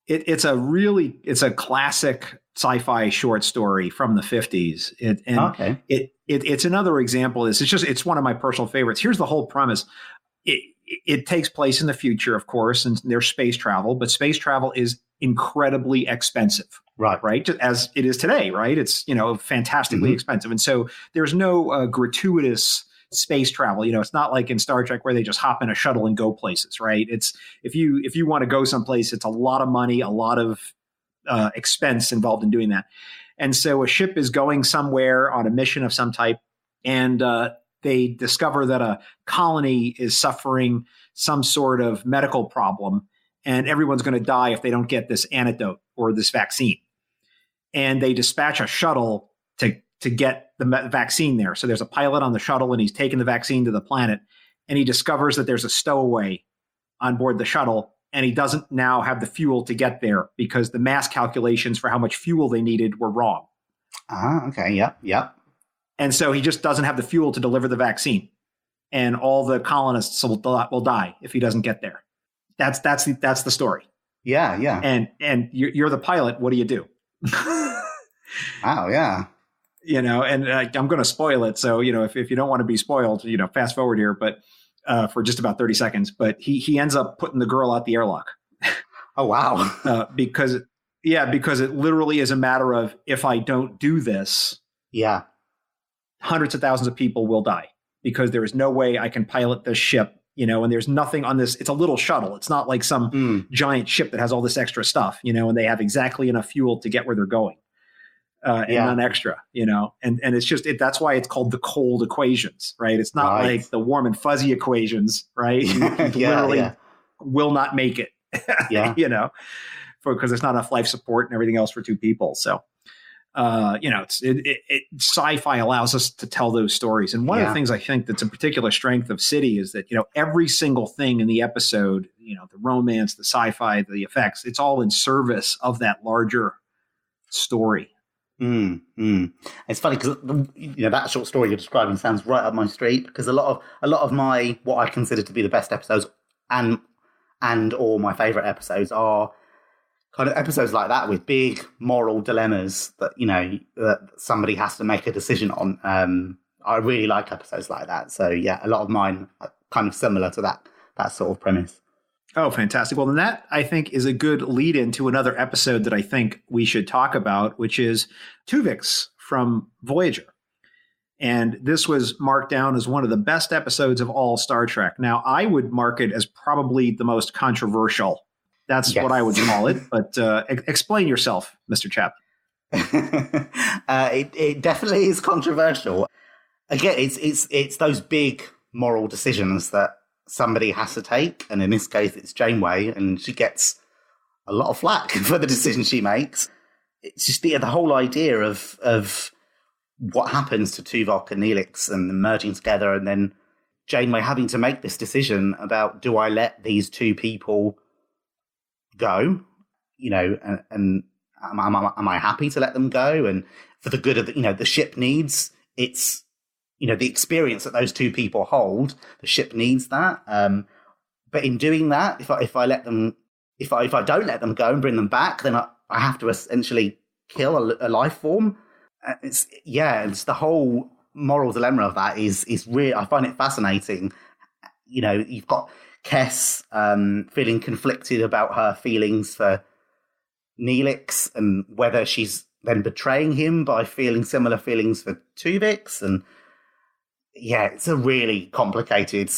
It's a classic sci-fi short story from the 50s. Okay. It's another example of this. It's one of my personal favorites. Here's the whole premise. It takes place in the future, of course, and there's space travel, but space travel is incredibly expensive. Right. As it is today, right? It's, fantastically expensive. And so there's no gratuitous space travel. It's not like in Star Trek where they just hop in a shuttle and go places, right? It's if you want to go someplace, it's a lot of money, a lot of expense involved in doing that. And so a ship is going somewhere on a mission of some type, and they discover that a colony is suffering some sort of medical problem, and everyone's going to die if they don't get this antidote or this vaccine. And they dispatch a shuttle to get the vaccine there. So there's a pilot on the shuttle, and he's taking the vaccine to the planet, and he discovers that there's a stowaway on board the shuttle, and he doesn't now have the fuel to get there because the mass calculations for how much fuel they needed were wrong. Okay. Yep. And so he just doesn't have the fuel to deliver the vaccine, and all the colonists will die if he doesn't get there. That's the story. Yeah. And you're the pilot. What do you do? Wow. Yeah. And I'm going to spoil it. So, if you don't want to be spoiled, fast forward here, but for just about 30 seconds. But he ends up putting the girl out the airlock. Oh, wow. Because it literally is a matter of, if I don't do this, hundreds of thousands of people will die, because there is no way I can pilot this ship, and there's nothing on this. It's a little shuttle. It's not like some giant ship that has all this extra stuff, and they have exactly enough fuel to get where they're going. And none extra, and it's just, that's why it's called the cold equations, right? It's not like the warm and fuzzy equations, right? You literally will not make it, because there's not enough life support and everything else for two people. So, sci-fi allows us to tell those stories. And one of the things I think that's a particular strength of City is that, every single thing in the episode, the romance, the sci-fi, the effects, it's all in service of that larger story. It's funny because that short story you're describing sounds right up my street, because a lot of my, what I consider to be the best episodes and or my favorite episodes are kind of episodes like that, with big moral dilemmas that that somebody has to make a decision on. I really like episodes like that. So a lot of mine are kind of similar to that sort of premise. Oh, fantastic. Well, then that, I think, is a good lead into another episode that I think we should talk about, which is Tuvix from Voyager. And this was marked down as one of the best episodes of all Star Trek. Now, I would mark it as probably the most controversial. That's what I would call it. But explain yourself, Mr. Chapman. It definitely is controversial. Again, it's those big moral decisions that somebody has to take, and in this case it's Janeway, and she gets a lot of flack for the decision she makes. It's just the whole idea of what happens to Tuvok and Neelix and them merging together, and then Janeway having to make this decision about, do I let these two people go, and am I happy to let them go, and for the good of the ship needs, it's the experience that those two people hold, the ship needs that. But in doing that, if I don't let them go and bring them back, then I have to essentially kill a life form. It's the whole moral dilemma of that is really, I find it fascinating. You've got Kes feeling conflicted about her feelings for Neelix, and whether she's then betraying him by feeling similar feelings for Tuvix, and it's a really complicated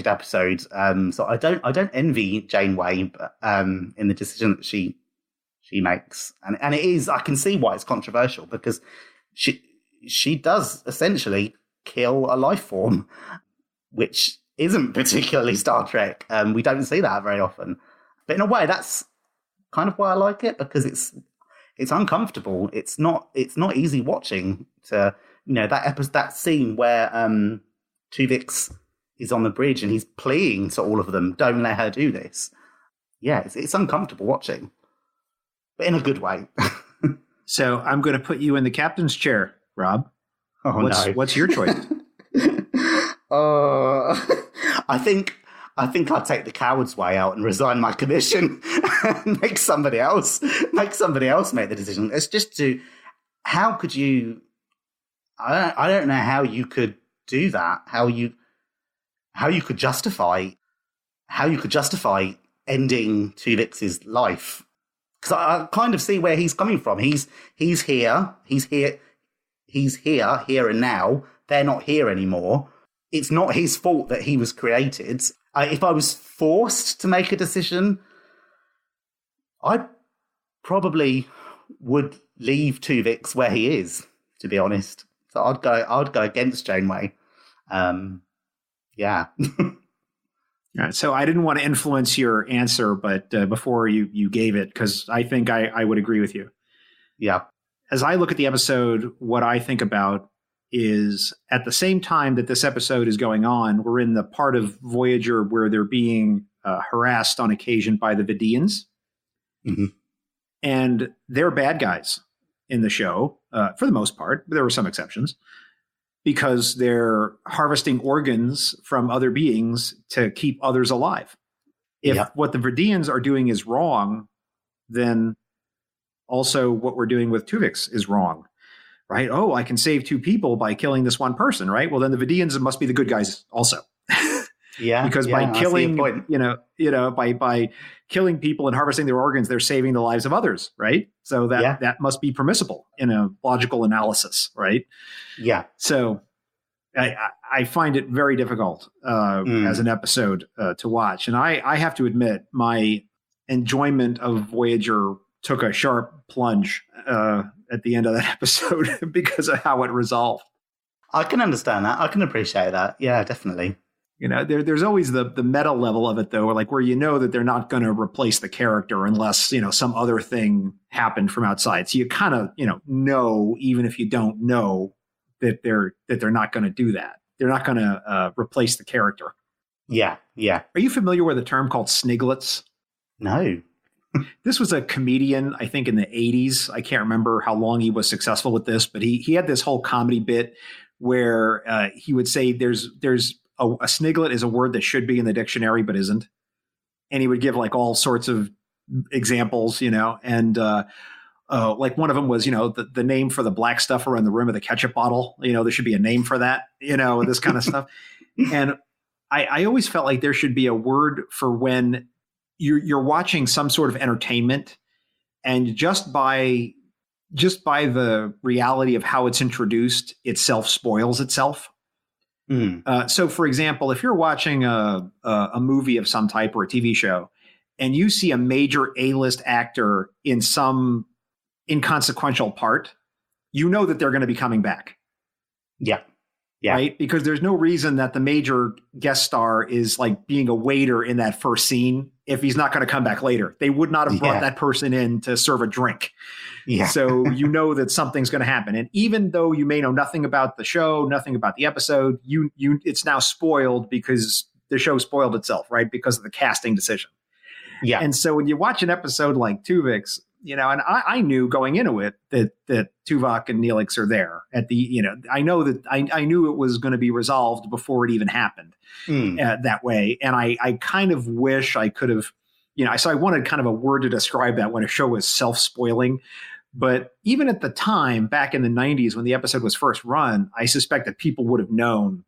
episode. So I don't envy Janeway in the decision that she makes, and it is, I can see why it's controversial, because she does essentially kill a life form, which isn't particularly Star Trek. We don't see that very often, but in a way that's kind of why I like it, because it's uncomfortable. It's not easy watching to. That scene where Tuvix is on the bridge and he's pleading to all of them, don't let her do this. It's uncomfortable watching, but in a good way. So I'm going to put you in the captain's chair, Rob. Oh, no. What's your choice? I think I'd take the coward's way out and resign my commission and make somebody else make the decision. It's just how could you? I don't know how you could do that. How you could justify ending Tuvix's life? Because I kind of see where he's coming from. He's here and now. They're not here anymore. It's not his fault that he was created. If I was forced to make a decision, I probably would leave Tuvix where he is, to be honest. So I'd go against Janeway. Yeah. All right, so I didn't want to influence your answer, but before you gave it, because I think I would agree with you. Yeah. As I look at the episode, what I think about is at the same time that this episode is going on, we're in the part of Voyager where they're being harassed on occasion by the Vidians. Mm-hmm. And they're bad guys in the show, for the most part, but there were some exceptions, because they're harvesting organs from other beings to keep others alive. If what the Vidians are doing is wrong, then also what we're doing with Tuvix is wrong. Right? Oh, I can save two people by killing this one person, right? Well, then the Vidians must be the good guys also. Yeah. Because by killing, by killing people and harvesting their organs, they're saving the lives of others, right? So that must be permissible in a logical analysis, right? Yeah. So I find it very difficult as an episode to watch. And I have to admit, my enjoyment of Voyager took a sharp plunge at the end of that episode because of how it resolved. I can understand that. I can appreciate that. Yeah, definitely. There's always the meta level of it, though, where that they're not going to replace the character unless, some other thing happened from outside. So you kind of, know, even if you don't know that they're not going to do that. They're not going to replace the character. Yeah, yeah. Are you familiar with a term called sniglets? No. This was a comedian, I think, in the 80s. I can't remember how long he was successful with this, but he had this whole comedy bit where he would say there's a sniglet is a word that should be in the dictionary but isn't. And he would give like all sorts of examples, and like one of them was, the name for the black stuff around the rim of the ketchup bottle. There should be a name for that, this kind of stuff. And I always felt like there should be a word for when you're watching some sort of entertainment, and just by the reality of how it's introduced, itself spoils itself. So, for example, if you're watching a movie of some type or a TV show, and you see a major A-list actor in some inconsequential part, that they're going to be coming back. Yeah. Yeah. Right? Because there's no reason that the major guest star is like being a waiter in that first scene if he's not going to come back later. They would not have brought that person in to serve a drink. Yeah. So that something's going to happen. And even though you may know nothing about the show, nothing about the episode, it's now spoiled because the show spoiled itself, right? Because of the casting decision. Yeah. And so when you watch an episode like Tuvix, and I knew going into it that Tuvok and Neelix are there at the, I know that I knew it was going to be resolved before it even happened that way. And I kind of wish I could have, so I wanted kind of a word to describe that when a show was self-spoiling. But even at the time, back in the 90s, when the episode was first run, I suspect that people would have known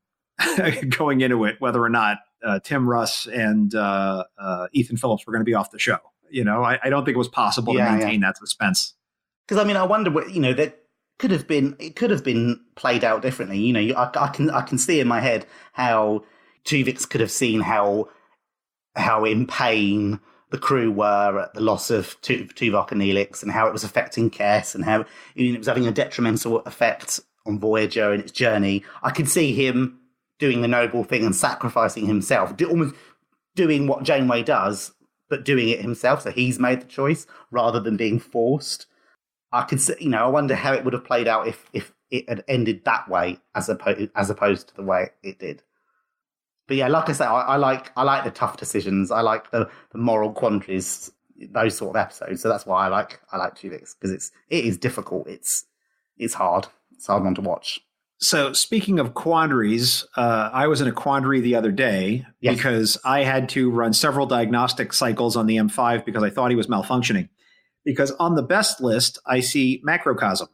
going into it whether or not Tim Russ and Ethan Phillips were going to be off the show. I don't think it was possible to maintain that suspense. Because I wonder what that could have been. It could have been played out differently. I can see in my head how Tuvix could have seen how in pain the crew were at the loss of Tuvok and Neelix, and how it was affecting Kes, and how it was having a detrimental effect on Voyager and its journey. I could see him doing the noble thing and sacrificing himself, almost doing what Janeway does, but doing it himself. So he's made the choice rather than being forced. I could see, I wonder how it would have played out if it had ended that way as opposed to the way it did. But yeah, like I say, I like the tough decisions. I like the moral quandaries, those sort of episodes. So that's why I like Tuvix, because it is difficult. It's hard. It's a hard one to watch. So speaking of quandaries, I was in a quandary the other day because I had to run several diagnostic cycles on the M5 because I thought he was malfunctioning. Because on the best list, I see Macrocosm,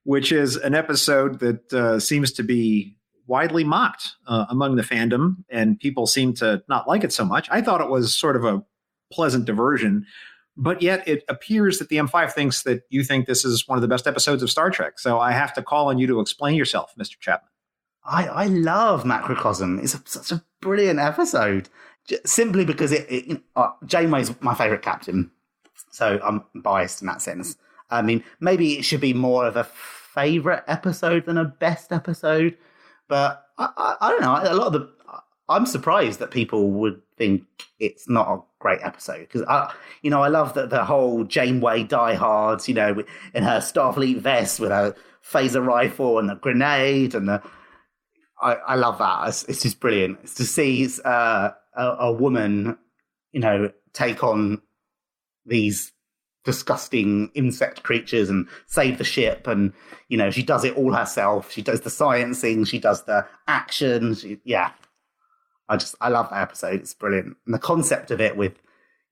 which is an episode that seems to be widely mocked among the fandom, and people seem to not like it so much. I thought it was sort of a pleasant diversion, but yet it appears that the M5 thinks that you think this is one of the best episodes of Star Trek. So I have to call on you to explain yourself, Mr. Chapman. I love Macrocosm. It's such a brilliant episode, simply because Janeway's my favourite captain. So I'm biased in that sense. I mean, maybe it should be more of a favourite episode than a best episode. But I don't know. I'm surprised that people would think it's not a great episode because I love that the whole Janeway diehards, in her Starfleet vest with her phaser rifle and the grenade and I love that. It's just brilliant. It's to see a woman, take on these disgusting insect creatures and save the ship, and she does it all herself. She does the sciencing, she does the action. I love that episode. It's brilliant, and the concept of it with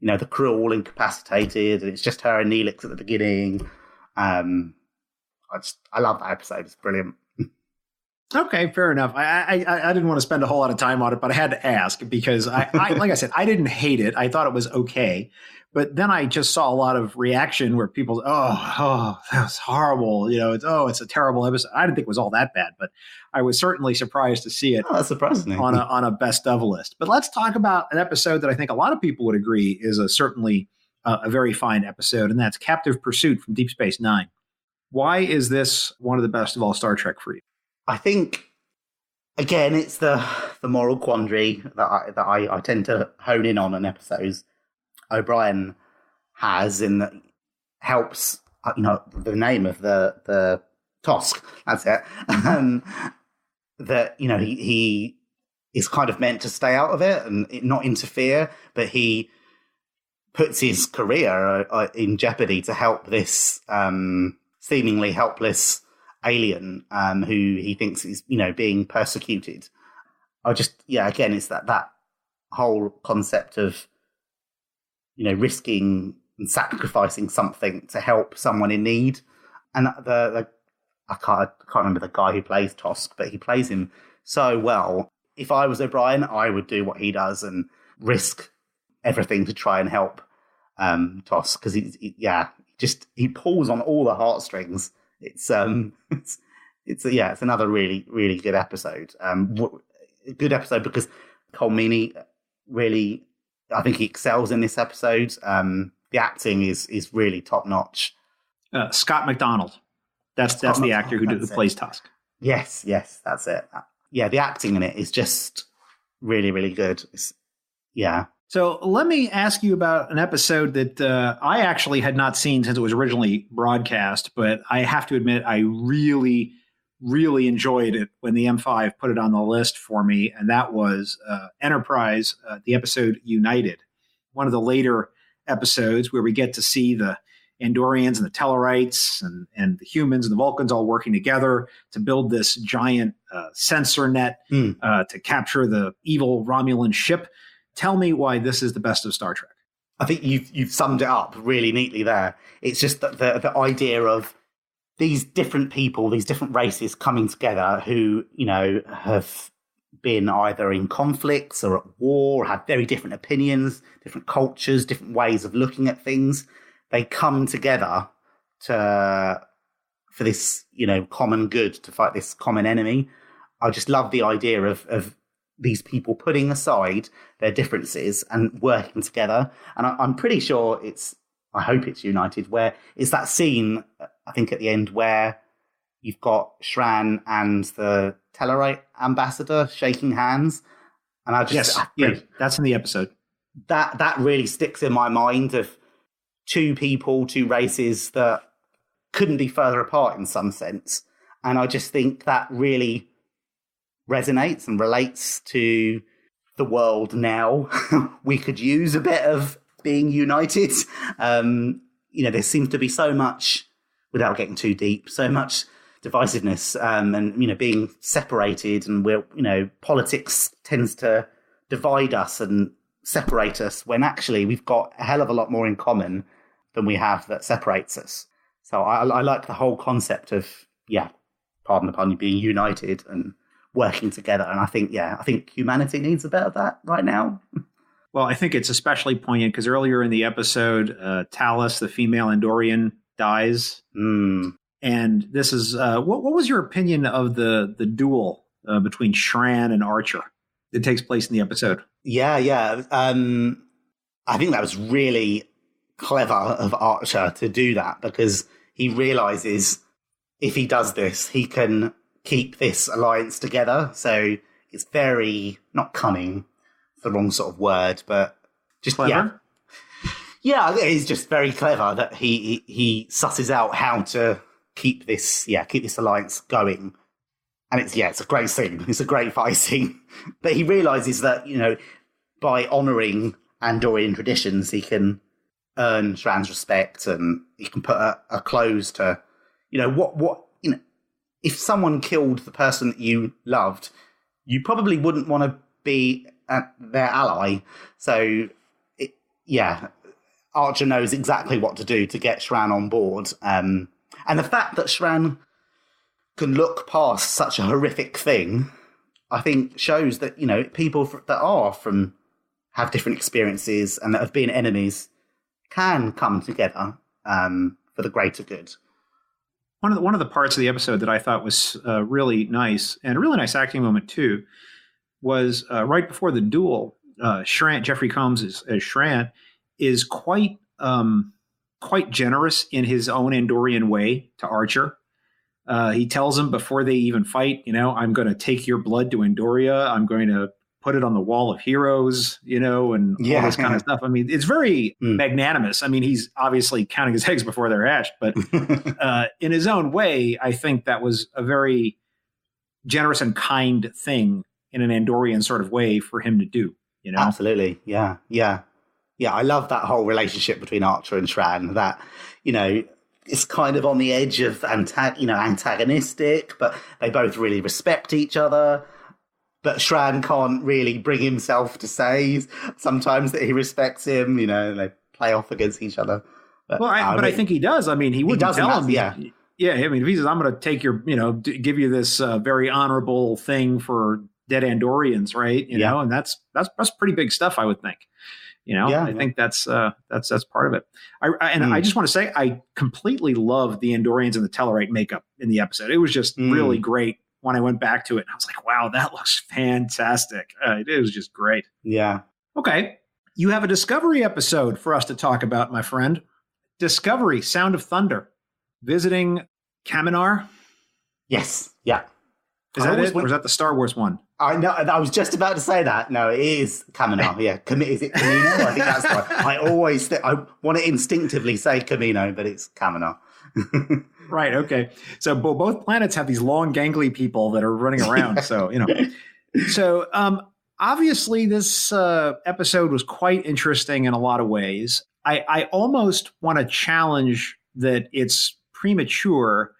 the crew all incapacitated, and it's just her and Neelix at the beginning. I love that episode. It's brilliant. Okay, fair enough. I didn't want to spend a whole lot of time on it, but I had to ask because I like I said, I didn't hate it. I thought it was okay. But then I just saw a lot of reaction where people, oh, that's horrible. It's a terrible episode. I didn't think it was all that bad, but I was certainly surprised to see it. Oh, that's surprising. on a best of list. But let's talk about an episode that I think a lot of people would agree is certainly a very fine episode, and that's Captive Pursuit from Deep Space Nine. Why is this one of the best of all Star Trek for you? I think, again, it's the moral quandary that I tend to hone in on episodes. O'Brien has in that helps, the name of the Tosk, that's it, that, he is kind of meant to stay out of it and not interfere, but he puts his career in jeopardy to help this seemingly helpless alien who he thinks is, being persecuted. Again, it's that whole concept of, risking and sacrificing something to help someone in need. And I can't remember the guy who plays Tosk, but he plays him so well. If I was O'Brien, I would do what he does and risk everything to try and help Tosk, because he pulls on all the heartstrings. It's another really, really good episode. Good episode because Cole Meany really, I think he excels in this episode. The acting is really top notch. Scott McDonald, that's the actor who plays Tusk. Yes, that's it. The acting in it is just really, really good. So let me ask you about an episode that I actually had not seen since it was originally broadcast, but I have to admit I really, really enjoyed it when the M5 put it on the list for me, and that was Enterprise, the episode United, one of the later episodes where we get to see the Andorians and the Tellarites and the humans and the Vulcans all working together to build this giant sensor net to capture the evil Romulan ship. Tell me why this is the best of Star Trek. I think you've summed it up really neatly there. It's just that the idea of these different people, these different races coming together who, have been either in conflicts or at war, or have very different opinions, different cultures, different ways of looking at things. They come together for this, common good, to fight this common enemy. I just love the idea of these people putting aside their differences and working together. And I'm pretty sure I hope it's United, where it's that scene, I think at the end, where you've got Shran and the Tellarite ambassador shaking hands. And that's in the episode. That really sticks in my mind, of two people, two races that couldn't be further apart in some sense. And I just think that really resonates and relates to the world now. We could use a bit of being united. There seems to be so much, without getting too deep, so much divisiveness, and, you know, being separated, and we're, you know, politics tends to divide us and separate us when actually we've got a hell of a lot more in common than we have that separates us. So I like the whole concept of, pardon the pun, being united and working together. And I think humanity needs a bit of that right now. Well, I think it's especially poignant because earlier in the episode, Talus, the female Andorian, dies. And this is, what was your opinion of the duel between Shran and Archer that takes place in the episode? Yeah. I think that was really clever of Archer to do that, because he realizes if he does this, he can keep this alliance together. So it's very, not cunning, it's the wrong sort of word, but just clever. Yeah, it's just very clever that he susses out how to keep this alliance going. And it's a great scene. It's a great fight scene. But he realizes that, you know, by honoring Andorian traditions, he can earn Shran's respect, and he can put a close to, you know, what you know, if someone killed the person that you loved, you probably wouldn't want to be their ally. So, Archer knows exactly what to do to get Shran on board. And the fact that Shran can look past such a horrific thing, I think shows that, you know, people that have different experiences and that have been enemies can come together for the greater good. One of the parts of the episode that I thought was really nice, and a really nice acting moment too, was right before the duel. Jeffrey Combs as Shran is quite generous in his own Andorian way to Archer. He tells him before they even fight, you know, I'm going to take your blood to Andoria. I'm going to put it on the wall of heroes, you know, and all this kind of stuff. I mean, it's very magnanimous. I mean, he's obviously counting his eggs before they're hatched, but in his own way, I think that was a very generous and kind thing in an Andorian sort of way for him to do, you know? Absolutely. Yeah. I love that whole relationship between Archer and Shran, that, you know, it's kind of on the edge of antagonistic, but they both really respect each other. But Shran can't really bring himself to say sometimes that he respects him. You know, they play off against each other. But I think he does. I mean, he wouldn't tell him. Yeah. I mean, if he says, I'm going to take your, you know, give you this very honorable thing for dead Andorians, right? You know, and that's pretty big stuff, I would think. You know, I think that's part of it. I just want to say, I completely love the Andorians and the Tellarite makeup in the episode. It was just really great when I went back to it. I was like, wow, that looks fantastic. It was just great. Yeah. Okay. You have a Discovery episode for us to talk about, my friend. Discovery, Sound of Thunder, visiting Kaminar. Yes. Yeah. Is that it? Or is that the Star Wars one? I know. I was just about to say that. No, it is Kaminar. Yeah. Is it Camino? I think that's right. I always I want to instinctively say Camino, but it's Kaminar. Right. Okay. So both planets have these long, gangly people that are running around. So, you know. So, obviously, this episode was quite interesting in a lot of ways. I almost want to challenge that it's premature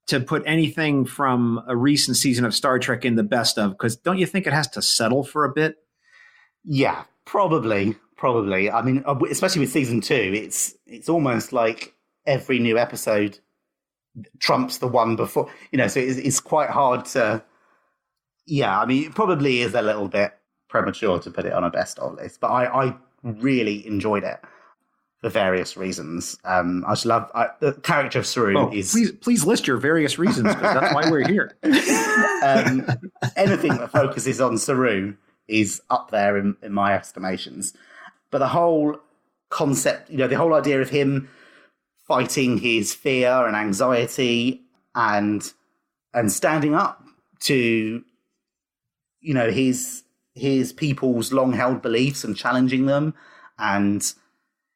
to put anything from a recent season of Star Trek in the best of, because don't you think it has to settle for a bit? Yeah, probably. I mean, especially with season 2, it's almost like every new episode trumps the one before, you know, so it's quite hard to, I mean, it probably is a little bit premature to put it on a best of list, but I really enjoyed it for various reasons. I just love the character of Saru is... Please list your various reasons, because that's why we're here. Anything that focuses on Saru is up there in my estimations. But the whole concept, you know, the whole idea of him fighting his fear and anxiety and standing up to, you know, his people's long-held beliefs and challenging them, and,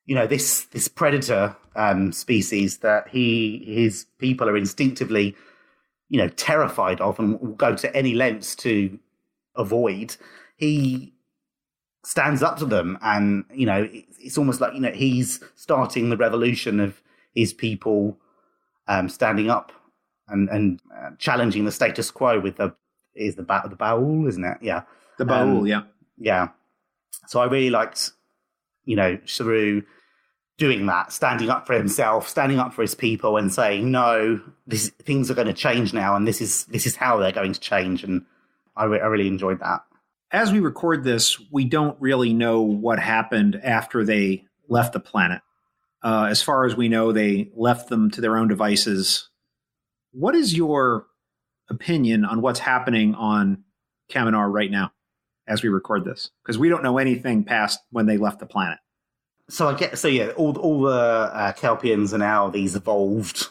you know, this predator species that his people are instinctively, you know, terrified of and will go to any lengths to avoid. He stands up to them, and, you know, it's almost like, you know, he's starting the revolution of his people standing up and challenging the status quo with the Baul, isn't it? Yeah. The Baul, yeah. Yeah. So I really liked, Saru doing that, standing up for himself, standing up for his people, and saying, "No, things are going to change now, and this is how they're going to change." And I really enjoyed that. As we record this, we don't really know what happened after they left the planet. As far as we know, they left them to their own devices. What is your opinion on what's happening on Kaminar right now as we record this? Because we don't know anything past when they left the planet. So all the Kelpians are now these evolved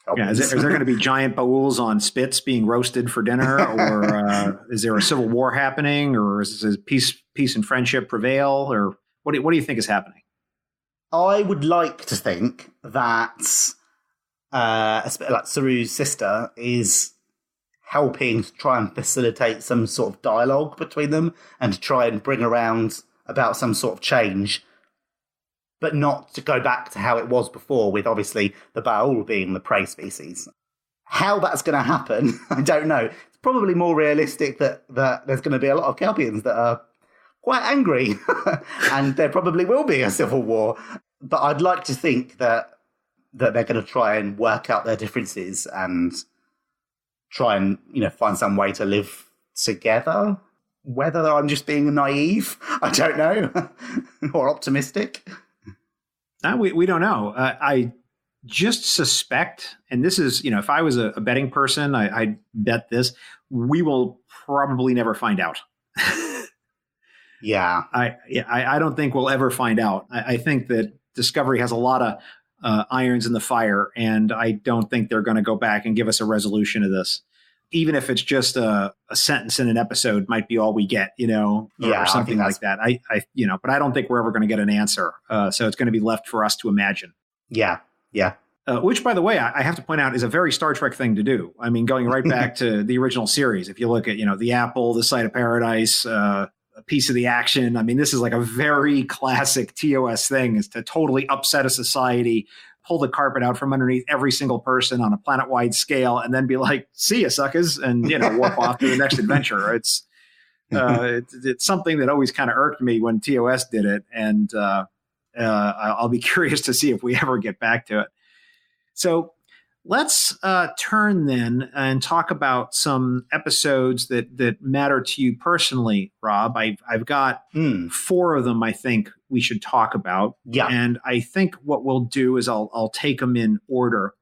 Kelpians. Yeah, is there going to be giant Bauls on spits being roasted for dinner, or is there a civil war happening, or is peace and friendship prevail, or what do you think is happening? I would like to think that like Saru's sister is helping to try and facilitate some sort of dialogue between them and to try and bring around about some sort of change, but not to go back to how it was before, with obviously the Baul being the prey species. How that's going to happen, I don't know. It's probably more realistic that there's going to be a lot of Kelpians that are quite angry, and there probably will be a civil war. But I'd like to think that they're going to try and work out their differences and try and find some way to live together. Whether I'm just being naive, I don't know, or optimistic. We don't know. I just suspect, and this is, if I was a betting person, I'd bet this, we will probably never find out. Yeah. I don't think we'll ever find out. I think that Discovery has a lot of irons in the fire, and I don't think they're going to go back and give us a resolution of this. Even if it's just a sentence in an episode might be all we get, or something like that. But I don't think we're ever going to get an answer. So it's going to be left for us to imagine. Yeah. Yeah. Which, by the way, I have to point out is a very Star Trek thing to do. I mean, going right back to the original series, if you look at, the apple, the site of paradise, a piece of the action. I mean, this is like a very classic TOS thing, is to totally upset a society, pull the carpet out from underneath every single person on a planet-wide scale, and then be like, "See ya, suckers," and warp off to the next adventure. It's something that always kind of irked me when TOS did it, and I'll be curious to see if we ever get back to it. So let's turn then and talk about some episodes that matter to you personally, Rob. I've got 4 of them I think we should talk about. Yeah. And I think what we'll do is I'll take them in order.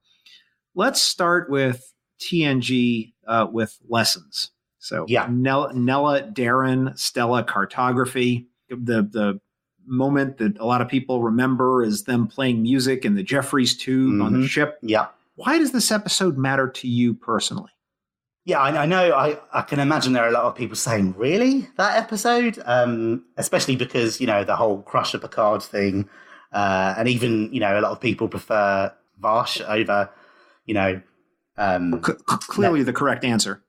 Let's start with TNG with lessons. So Nella, Darren, Stella, cartography. The moment that a lot of people remember is them playing music in the Jeffries tube on the ship. Yeah. Why does this episode matter to you personally? Yeah, I know. I can imagine there are a lot of people saying, "Really, that episode?" Especially because the whole Crusher Picard thing, and even a lot of people prefer Vash over, clearly the correct answer.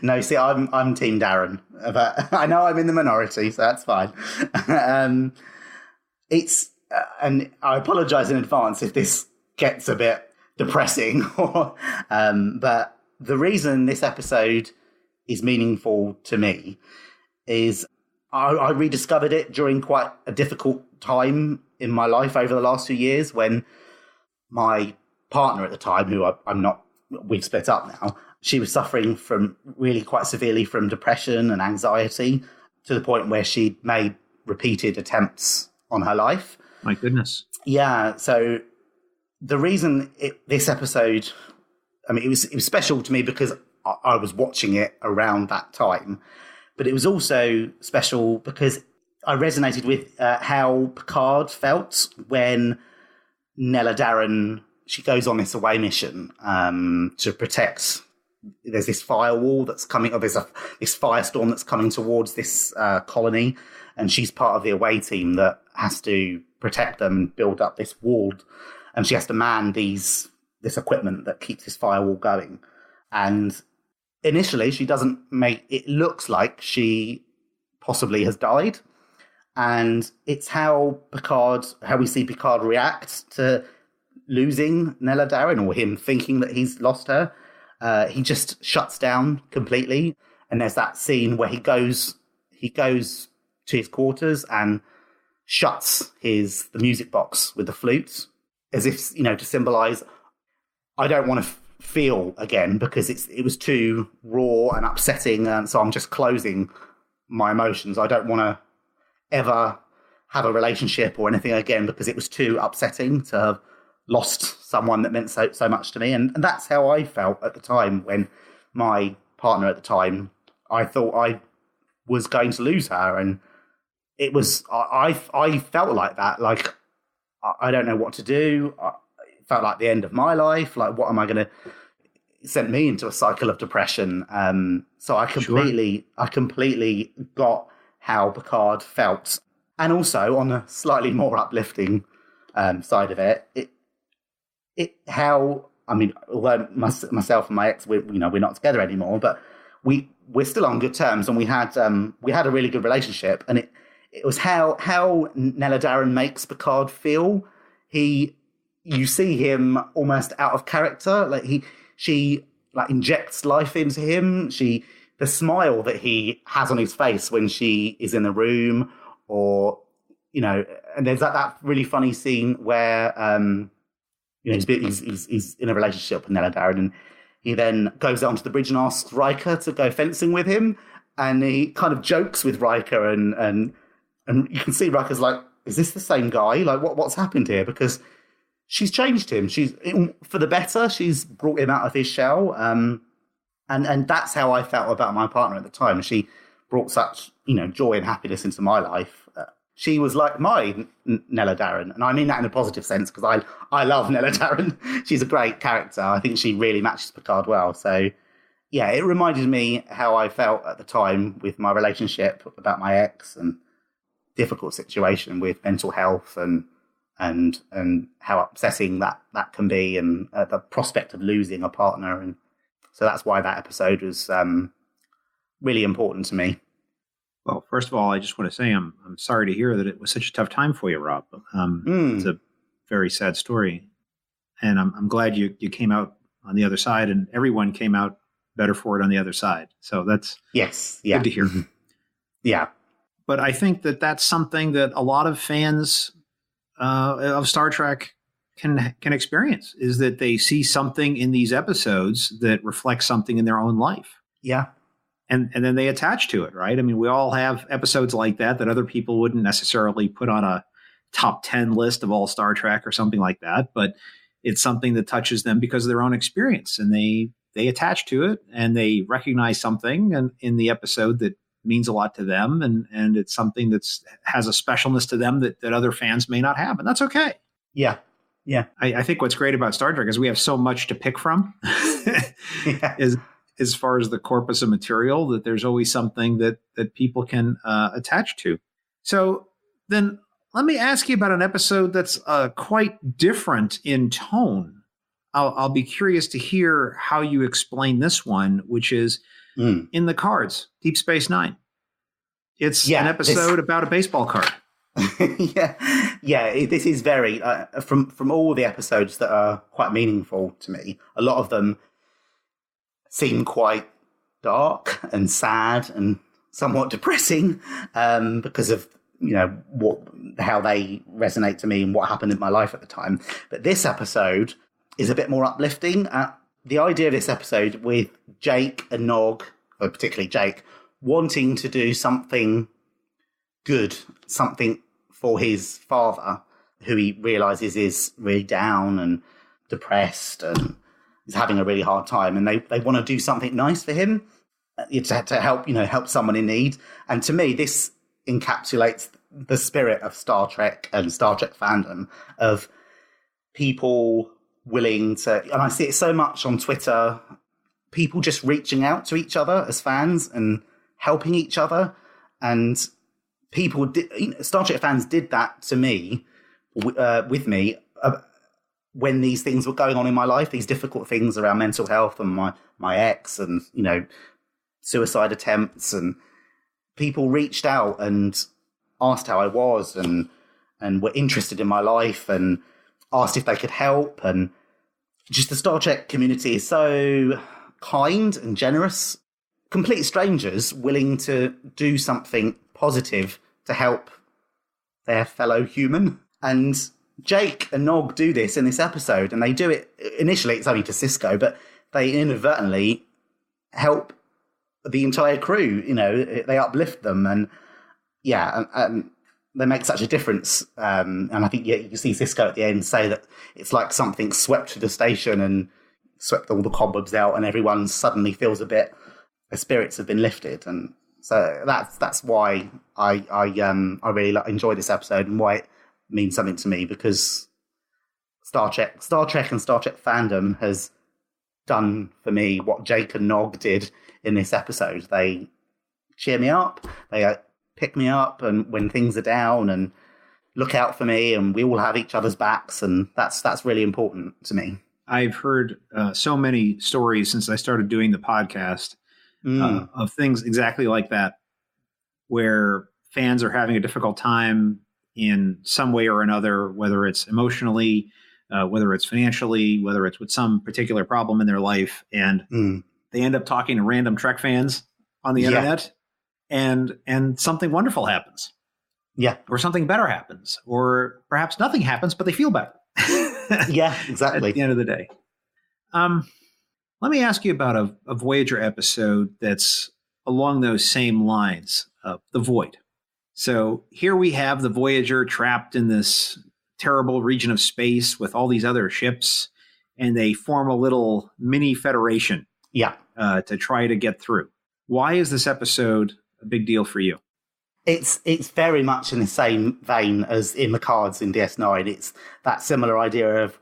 No, see, I'm Team Darren, but I know I'm in the minority, so that's fine. And I apologise in advance if this gets a bit depressing, but the reason this episode is meaningful to me is I rediscovered it during quite a difficult time in my life over the last few years, when my partner at the time, who we've split up now, she was suffering from really quite severely from depression and anxiety, to the point where she'd made repeated attempts on her life. My goodness. Yeah. So the reason this episode, I mean, it was special to me because I was watching it around that time, but it was also special because I resonated with how Picard felt when Nella Darren, she goes on this away mission to protect. There's this firewall that's coming, or there's this firestorm that's coming towards this colony, and she's part of the away team that has to protect them and build up this wall. And she has to man this equipment that keeps this firewall going. And initially, she doesn't it looks like she possibly has died. And it's how we see Picard react to losing Nella Darren or him thinking that he's lost her. He just shuts down completely. And there's that scene where he goes to his quarters and shuts the music box with the flute, as if, to symbolize, I don't want to feel again because it was too raw and upsetting. And so I'm just closing my emotions. I don't want to ever have a relationship or anything again because it was too upsetting to have lost someone that meant so much to me. And that's how I felt at the time when my partner at the time, I thought I was going to lose her. And it was, I felt like that. Like, I don't know what to do. It felt like the end of my life. Like, what am I going to... It sent me into a cycle of depression. So I completely got how Picard felt. And also on a slightly more uplifting side of it, although myself and my ex, we're not together anymore, but we're still on good terms, and we had a really good relationship. And it was how Nella Darren makes Picard feel. You see him almost out of character, like she injects life into him. The smile that he has on his face when she is in the room, or and there's that really funny scene where he's in a relationship with Nella Darren, and he then goes onto the bridge and asks Riker to go fencing with him, and he kind of jokes with Riker, and you can see Riker's like, is this the same guy? Like, what's happened here? Because she's changed him. She's for the better. She's brought him out of his shell. And that's how I felt about my partner at the time. She brought such, joy and happiness into my life. She was like my Nella Darren. And I mean that in a positive sense, because I love Nella Darren. She's a great character. I think she really matches Picard well. So, yeah, it reminded me how I felt at the time with my relationship, about my ex, and difficult situation with mental health and how upsetting that can be, and the prospect of losing a partner. And so that's why that episode was really important to me. Well, first of all, I just want to say I'm sorry to hear that it was such a tough time for you, Rob. It's a very sad story, and I'm glad you came out on the other side, and everyone came out better for it on the other side. So that's good to hear. Yeah. But I think that's something that a lot of fans of Star Trek can experience, is that they see something in these episodes that reflects something in their own life. Yeah. And then they attach to it, right? I mean, we all have episodes like that other people wouldn't necessarily put on a top 10 list of all Star Trek or something like that, but it's something that touches them because of their own experience, and they attach to it, and they recognize something in the episode that means a lot to them, and it's something has a specialness to them that other fans may not have, and that's okay. Yeah. I think what's great about Star Trek is we have so much to pick from. As far as the corpus of material, that there's always something that people can attach to. So then let me ask you about an episode that's quite different in tone. I'll be curious to hear how you explain this one, which is in the cards, Deep Space Nine. It's an episode about a baseball card. This is very from all the episodes that are quite meaningful to me. A lot of them seem quite dark and sad and somewhat depressing because of how they resonate to me and what happened in my life at the time. But this episode is a bit more uplifting. The idea of this episode, with Jake and Nog, or particularly Jake, wanting to do something good, something for his father, who he realizes is really down and depressed and is having a really hard time, and they want to do something nice for him to help someone in need. And to me, this encapsulates the spirit of Star Trek and Star Trek fandom, of people willing to, and I see it so much on Twitter, people just reaching out to each other as fans and helping each other. And Star Trek fans did that to me, with me, when these things were going on in my life, these difficult things around mental health and my ex and, suicide attempts, and people reached out and asked how I was and were interested in my life. And asked if they could help. And just the Star Trek community is so kind and generous. Complete strangers willing to do something positive to help their fellow human. And Jake and Nog do this in this episode, and they do it, initially it's only to Sisko, but they inadvertently help the entire crew. You know, they uplift them, and they make such a difference. And I think you see Sisko at the end say that it's like something swept to the station and swept all the cobwebs out, and everyone suddenly feels their spirits have been lifted. And so that's why I really enjoy this episode, and why it means something to me, because Star Trek and Star Trek fandom has done for me what Jake and Nog did in this episode. They cheer me up, they pick me up, and when things are down, and look out for me, and we all have each other's backs, and that's really important to me. I've heard so many stories since I started doing the podcast of things exactly like that, where fans are having a difficult time in some way or another, whether it's emotionally, whether it's financially, whether it's with some particular problem in their life, and they end up talking to random Trek fans on the internet, and something wonderful happens. Yeah. Or something better happens, or perhaps nothing happens, but they feel better. Yeah, exactly. At the end of the day. Let me ask you about a Voyager episode that's along those same lines, The Void. So here we have the Voyager trapped in this terrible region of space with all these other ships, and they form a little mini federation to try to get through. Why is this episode a big deal for you? It's very much in the same vein as in the cards in DS9. It's that similar idea of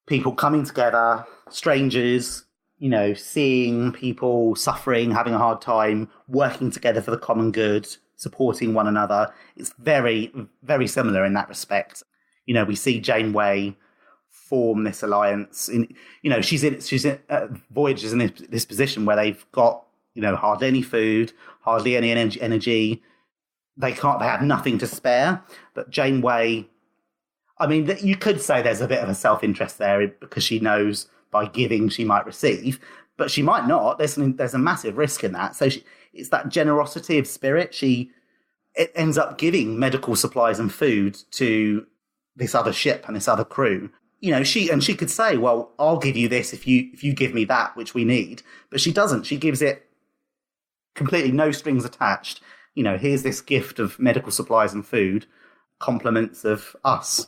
people coming together, strangers, you know, seeing people suffering, having a hard time, working together for the common good, supporting one another. It's very, very similar in that respect. You know, we see Janeway form this alliance. Voyager's in this position where they've got, you know, hardly any food, hardly any energy. They have nothing to spare. But Janeway, I mean, you could say there's a bit of a self-interest there, because she knows by giving she might receive, but she might not. There's a massive risk in that. So it's that generosity of spirit. It ends up giving medical supplies and food to this other ship and this other crew. You know, she could say, well, I'll give you this if you give me that, which we need. But she doesn't. She gives it completely no strings attached. You know, here's this gift of medical supplies and food, compliments of us.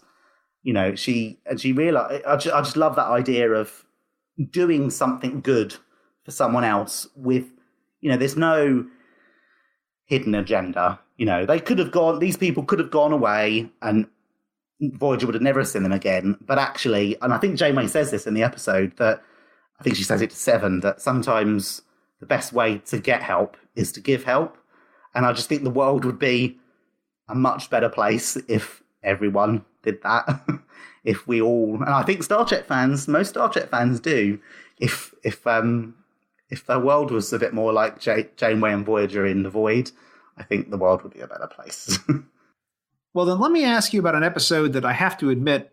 You know, she realized, I just love that idea of doing something good for someone else with, you know, there's no hidden agenda. You know, these people could have gone away and Voyager would have never seen them again. But actually, and I think Janeway says this in the episode, that I think she says it to Seven, that sometimes the best way to get help is to give help. And I just think the world would be a much better place if everyone did that. If we all, and I think most Star Trek fans do, if the world was a bit more like Janeway and Voyager in The Void, I think the world would be a better place. Well, then let me ask you about an episode that I have to admit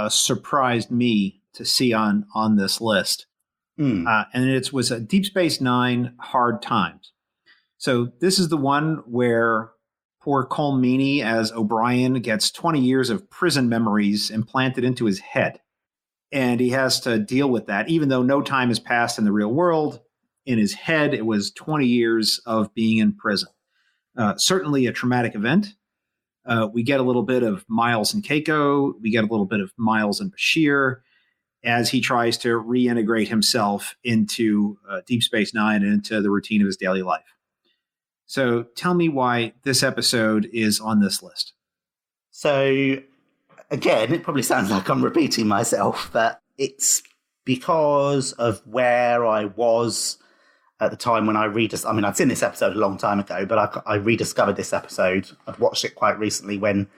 surprised me to see on this list. And it was Deep Space Nine, Hard Times. So this is the one where poor Colm Meaney as O'Brien gets 20 years of prison memories implanted into his head. And he has to deal with that, even though no time has passed in the real world. In his head, it was 20 years of being in prison. Certainly a traumatic event. We get a little bit of Miles and Keiko. We get a little bit of Miles and Bashir as he tries to reintegrate himself into Deep Space Nine and into the routine of his daily life. So tell me why this episode is on this list. So, again, it probably sounds like I'm repeating myself, but it's because of where I was at the time when I'd seen this episode a long time ago, but I rediscovered this episode. I'd watched it quite recently when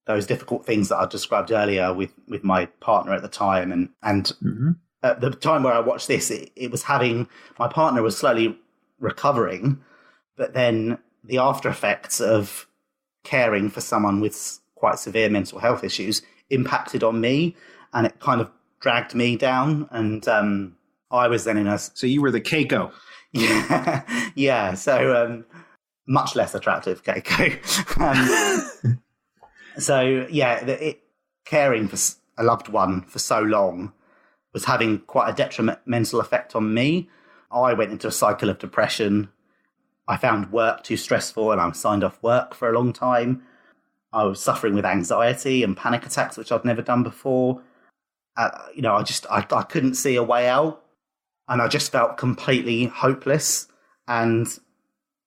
those difficult things that I described earlier with my partner at the time. And at the time where I watched this, it was my partner was slowly recovering, but then the after effects of caring for someone with quite severe mental health issues impacted on me, and it kind of dragged me down. And I was then in a... So you were the Keiko. Yeah, yeah. So much less attractive Keiko. So yeah, caring for a loved one for so long was having quite a detrimental effect on me. I went into a cycle of depression. I found work too stressful and I was signed off work for a long time. I was suffering with anxiety and panic attacks, which I'd never done before. I couldn't see a way out, and I just felt completely hopeless. And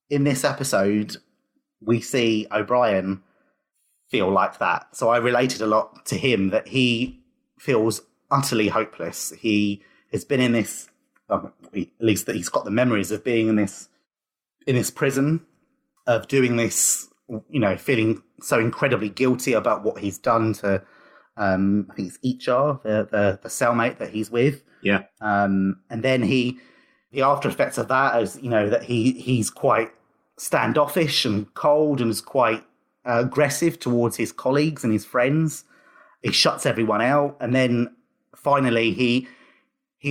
in this episode, we see O'Brien feel like that. So I related a lot to him, that he feels utterly hopeless. He has been in this, at least that he's got the memories of being in this prison, of doing this, feeling so incredibly guilty about what he's done to, I think it's Ichar, the cellmate that he's with. Yeah. And then the after effects of that is, that he's quite standoffish and cold and is quite aggressive towards his colleagues and his friends. He shuts everyone out. And then finally he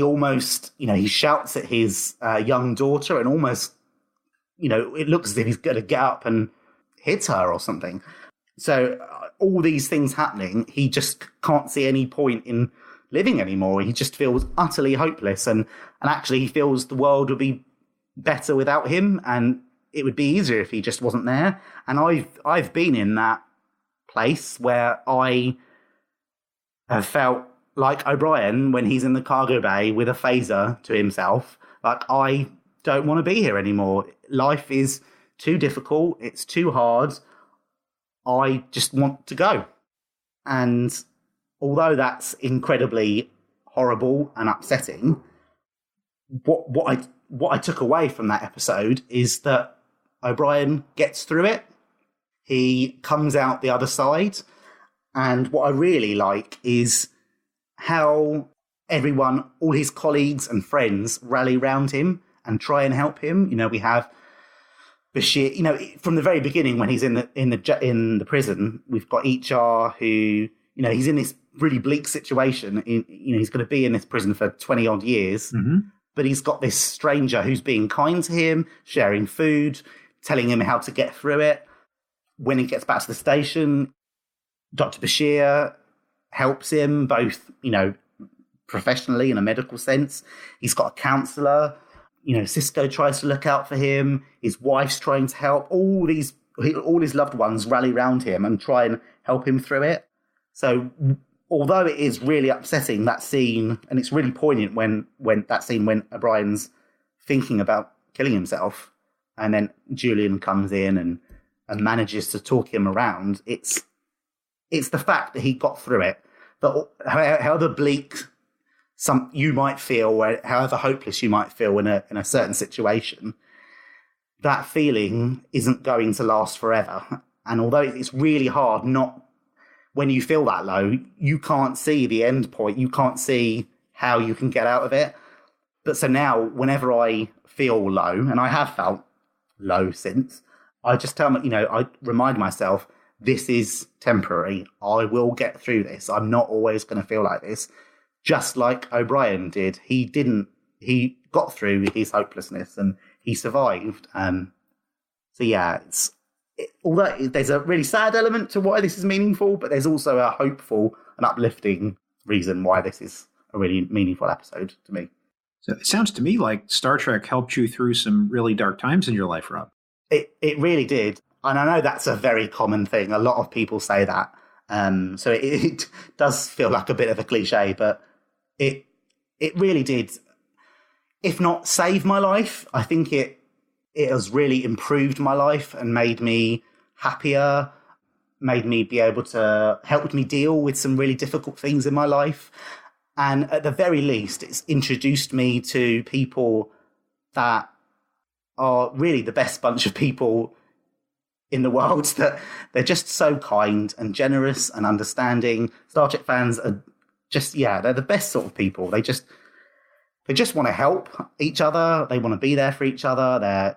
almost, he shouts at his young daughter and almost, it looks as if he's going to get up and hit her or something. So all these things happening, he just can't see any point in living anymore. He just feels utterly hopeless, and actually he feels the world would be better without him, and it would be easier if he just wasn't there. And I've been in that place where I have felt like O'Brien when he's in the cargo bay with a phaser to himself, like, I don't want to be here anymore. Life is too difficult. It's too hard. I just want to go. And although that's incredibly horrible and upsetting, what I took away from that episode is that O'Brien gets through it. He comes out the other side. And what I really like is how everyone, all his colleagues and friends, rally round him and try and help him. We have Bashir, from the very beginning when he's in the prison, we've got Ichar, who, he's in this really bleak situation. He's going to be in this prison for 20 odd years, but he's got this stranger who's being kind to him, sharing food, telling him how to get through it. When he gets back to the station, Dr. Bashir helps him both, professionally in a medical sense. He's got a counsellor. Cisco tries to look out for him. His wife's trying to help. All his loved ones rally around him and try and help him through it. So although it is really upsetting, that scene, and it's really poignant when that scene when O'Brien's thinking about killing himself, and then Julian comes in and manages to talk him around, it's the fact that he got through it. That however bleak you might feel, or however hopeless you might feel in a certain situation, that feeling isn't going to last forever. And although it's really hard, when you feel that low, you can't see the end point. You can't see how you can get out of it. But so now, whenever I feel low, and I have felt low since, I just I remind myself, this is temporary. I will get through this. I'm not always going to feel like this. Just like O'Brien did. He got through his hopelessness and he survived. So yeah, although there's a really sad element to why this is meaningful, but there's also a hopeful and uplifting reason why this is a really meaningful episode to me. So it sounds to me like Star Trek helped you through some really dark times in your life, Rob. It really did. And I know that's a very common thing. A lot of people say that. So it does feel like a bit of a cliche, but it really did, if not save my life, I think it has really improved my life and made me happier, made me be able to help me deal with some really difficult things in my life. And at the very least, it's introduced me to people that are really the best bunch of people in the world, that they're just so kind and generous and understanding. Star Trek fans are just, they're the best sort of people. They just want to help each other. They want to be there for each other. They're,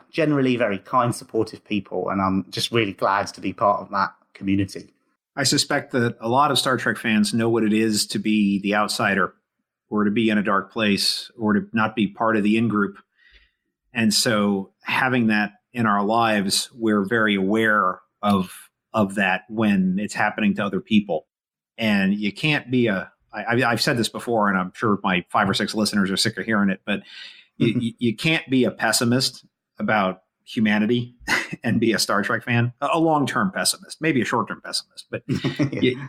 generally very kind, supportive people. And I'm just really glad to be part of that community. I suspect that a lot of Star Trek fans know what it is to be the outsider or to be in a dark place or to not be part of the in-group. And so having that in our lives, we're very aware of that when it's happening to other people. And you can't be I've said this before, and I'm sure my 5 or 6 listeners are sick of hearing it, but you can't be a pessimist about humanity and be a Star Trek fan, a long-term pessimist, maybe a short-term pessimist, but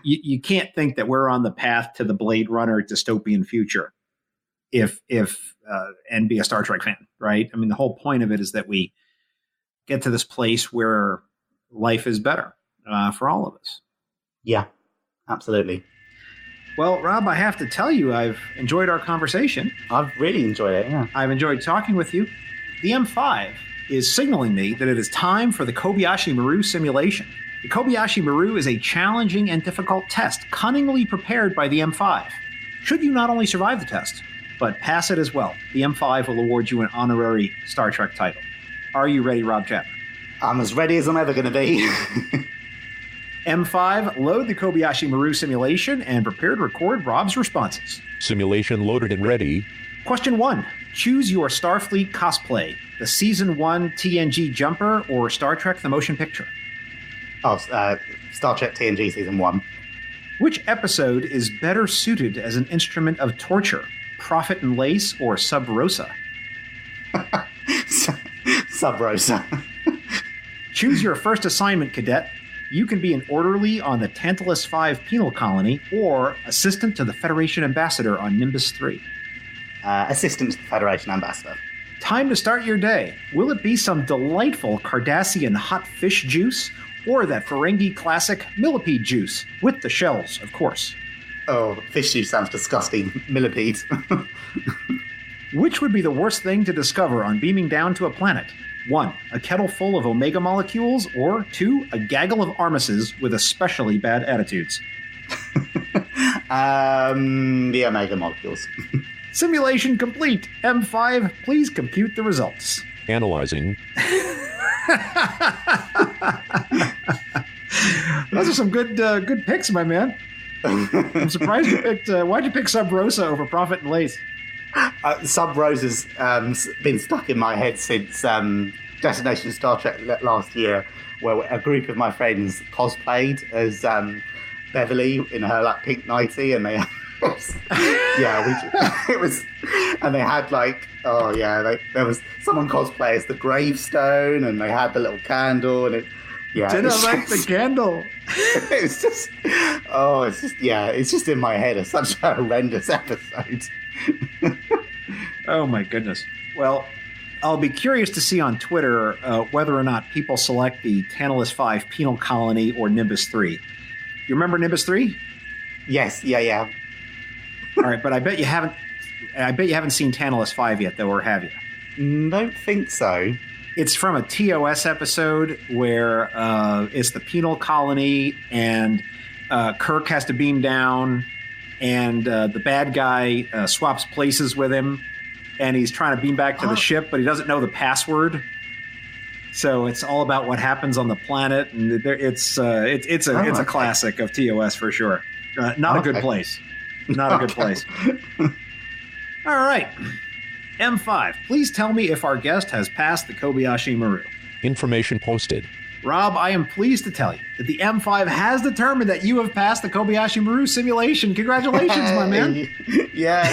you can't think that we're on the path to the Blade Runner dystopian future and be a Star Trek fan, right? I mean, the whole point of it is that we get to this place where life is better for all of us. Yeah, absolutely. Well, Rob, I have to tell you, I've enjoyed our conversation. I've really enjoyed it, yeah. I've enjoyed talking with you. The M5 is signaling me that it is time for the Kobayashi Maru simulation. The Kobayashi Maru is a challenging and difficult test, cunningly prepared by the M5. Should you not only survive the test, but pass it as well, the M5 will award you an honorary Star Trek title. Are you ready, Rob Chapman? I'm as ready as I'm ever going to be. M5, load the Kobayashi Maru simulation and prepare to record Rob's responses. Simulation loaded and ready. Question 1. Choose your Starfleet cosplay, the Season 1 TNG Jumper or Star Trek the Motion Picture. Star Trek TNG Season 1. Which episode is better suited as an instrument of torture, Prophet and Lace or Sub Rosa? Sub Rosa. Choose your first assignment, cadet. You can be an orderly on the Tantalus 5 penal colony or assistant to the Federation ambassador on Nimbus 3. Assistant to the Federation ambassador. Time to start your day. Will it be some delightful Cardassian hot fish juice or that Ferengi classic millipede juice? With the shells, of course. Oh, fish juice sounds disgusting. Millipede. Which would be the worst thing to discover on beaming down to a planet? 1. A kettle full of omega molecules, or 2. A gaggle of armises with especially bad attitudes. The omega molecules. Simulation complete. M5, please compute the results. Analyzing. Those are some good picks, my man. I'm surprised you picked. Why'd you pick Sub Rosa over Prophet and Lace? Sub Rosa's been stuck in my head since Destination Star Trek last year, where a group of my friends cosplayed as Beverly in her pink nightie, and they it was, and they had there was someone cosplay as the gravestone, and they had the little candle, and didn't like the candle. It's just in my head. It's such a horrendous episode. Oh my goodness. Well, I'll be curious to see on Twitter whether or not people select the Tantalus 5 penal colony or Nimbus 3. You remember Nimbus 3? Yes, yeah. All right, but I bet you haven't seen Tantalus 5 yet, though, or have you? Don't think so. It's from a TOS episode where it's the penal colony and Kirk has to beam down and the bad guy swaps places with him and he's trying to beam back to the ship, but he doesn't know the password. So it's all about what happens on the planet, and it's a classic of TOS for sure. Not a good place. Not a good place. All right. M5, please tell me if our guest has passed the Kobayashi Maru. Information posted. Rob, I am pleased to tell you that the M5 has determined that you have passed the Kobayashi Maru simulation. Congratulations, my man. Yeah.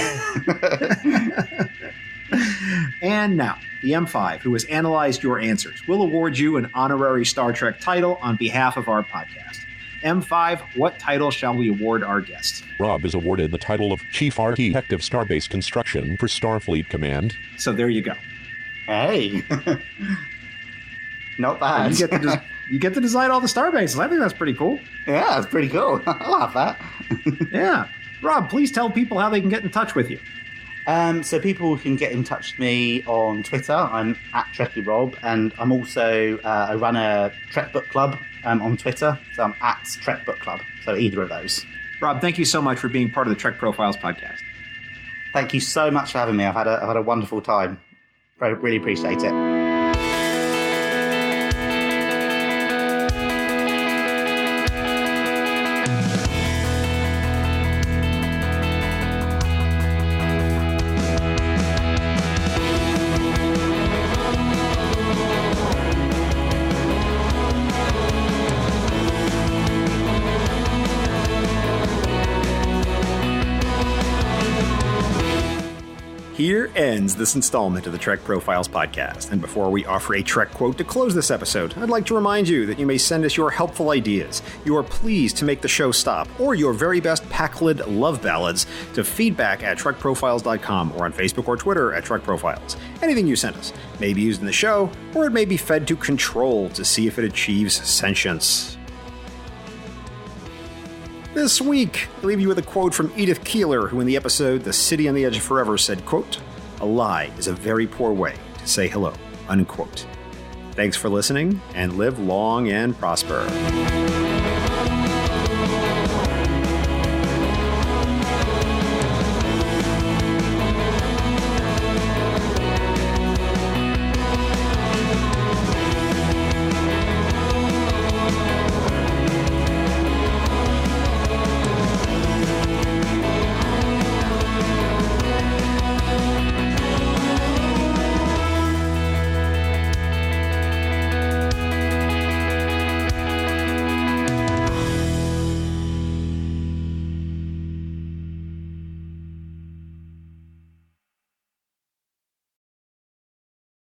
And now, the M5, who has analyzed your answers, will award you an honorary Star Trek title on behalf of our podcast. M5, what title shall we award our guest? Rob is awarded the title of Chief Architect of Starbase Construction for Starfleet Command. So there you go. Hey. Not bad. You get to design all the starbases. I think that's pretty cool. Yeah, that's pretty cool. I love that. Yeah. Rob, please tell people how they can get in touch with you. So people can get in touch with me on Twitter. I'm at TrekkyRob, and I'm also I run a Trek Book Club on Twitter. So I'm at Trek Book Club. So either of those. Rob, thank you so much for being part of the Trek Profiles podcast. Thank you so much for having me. I've had a wonderful time. Really appreciate it. Here ends this installment of the Trek Profiles podcast. And before we offer a Trek quote to close this episode, I'd like to remind you that you may send us your helpful ideas, your pleas to make the show stop, or your very best Pakled love ballads to feedback@trekprofiles.com or on Facebook or Twitter @TrekProfiles. Anything you send us may be used in the show, or it may be fed to Control to see if it achieves sentience. This week, I leave you with a quote from Edith Keeler, who in the episode The City on the Edge of Forever said, quote, "A lie is a very poor way to say hello," unquote. Thanks for listening, and live long and prosper.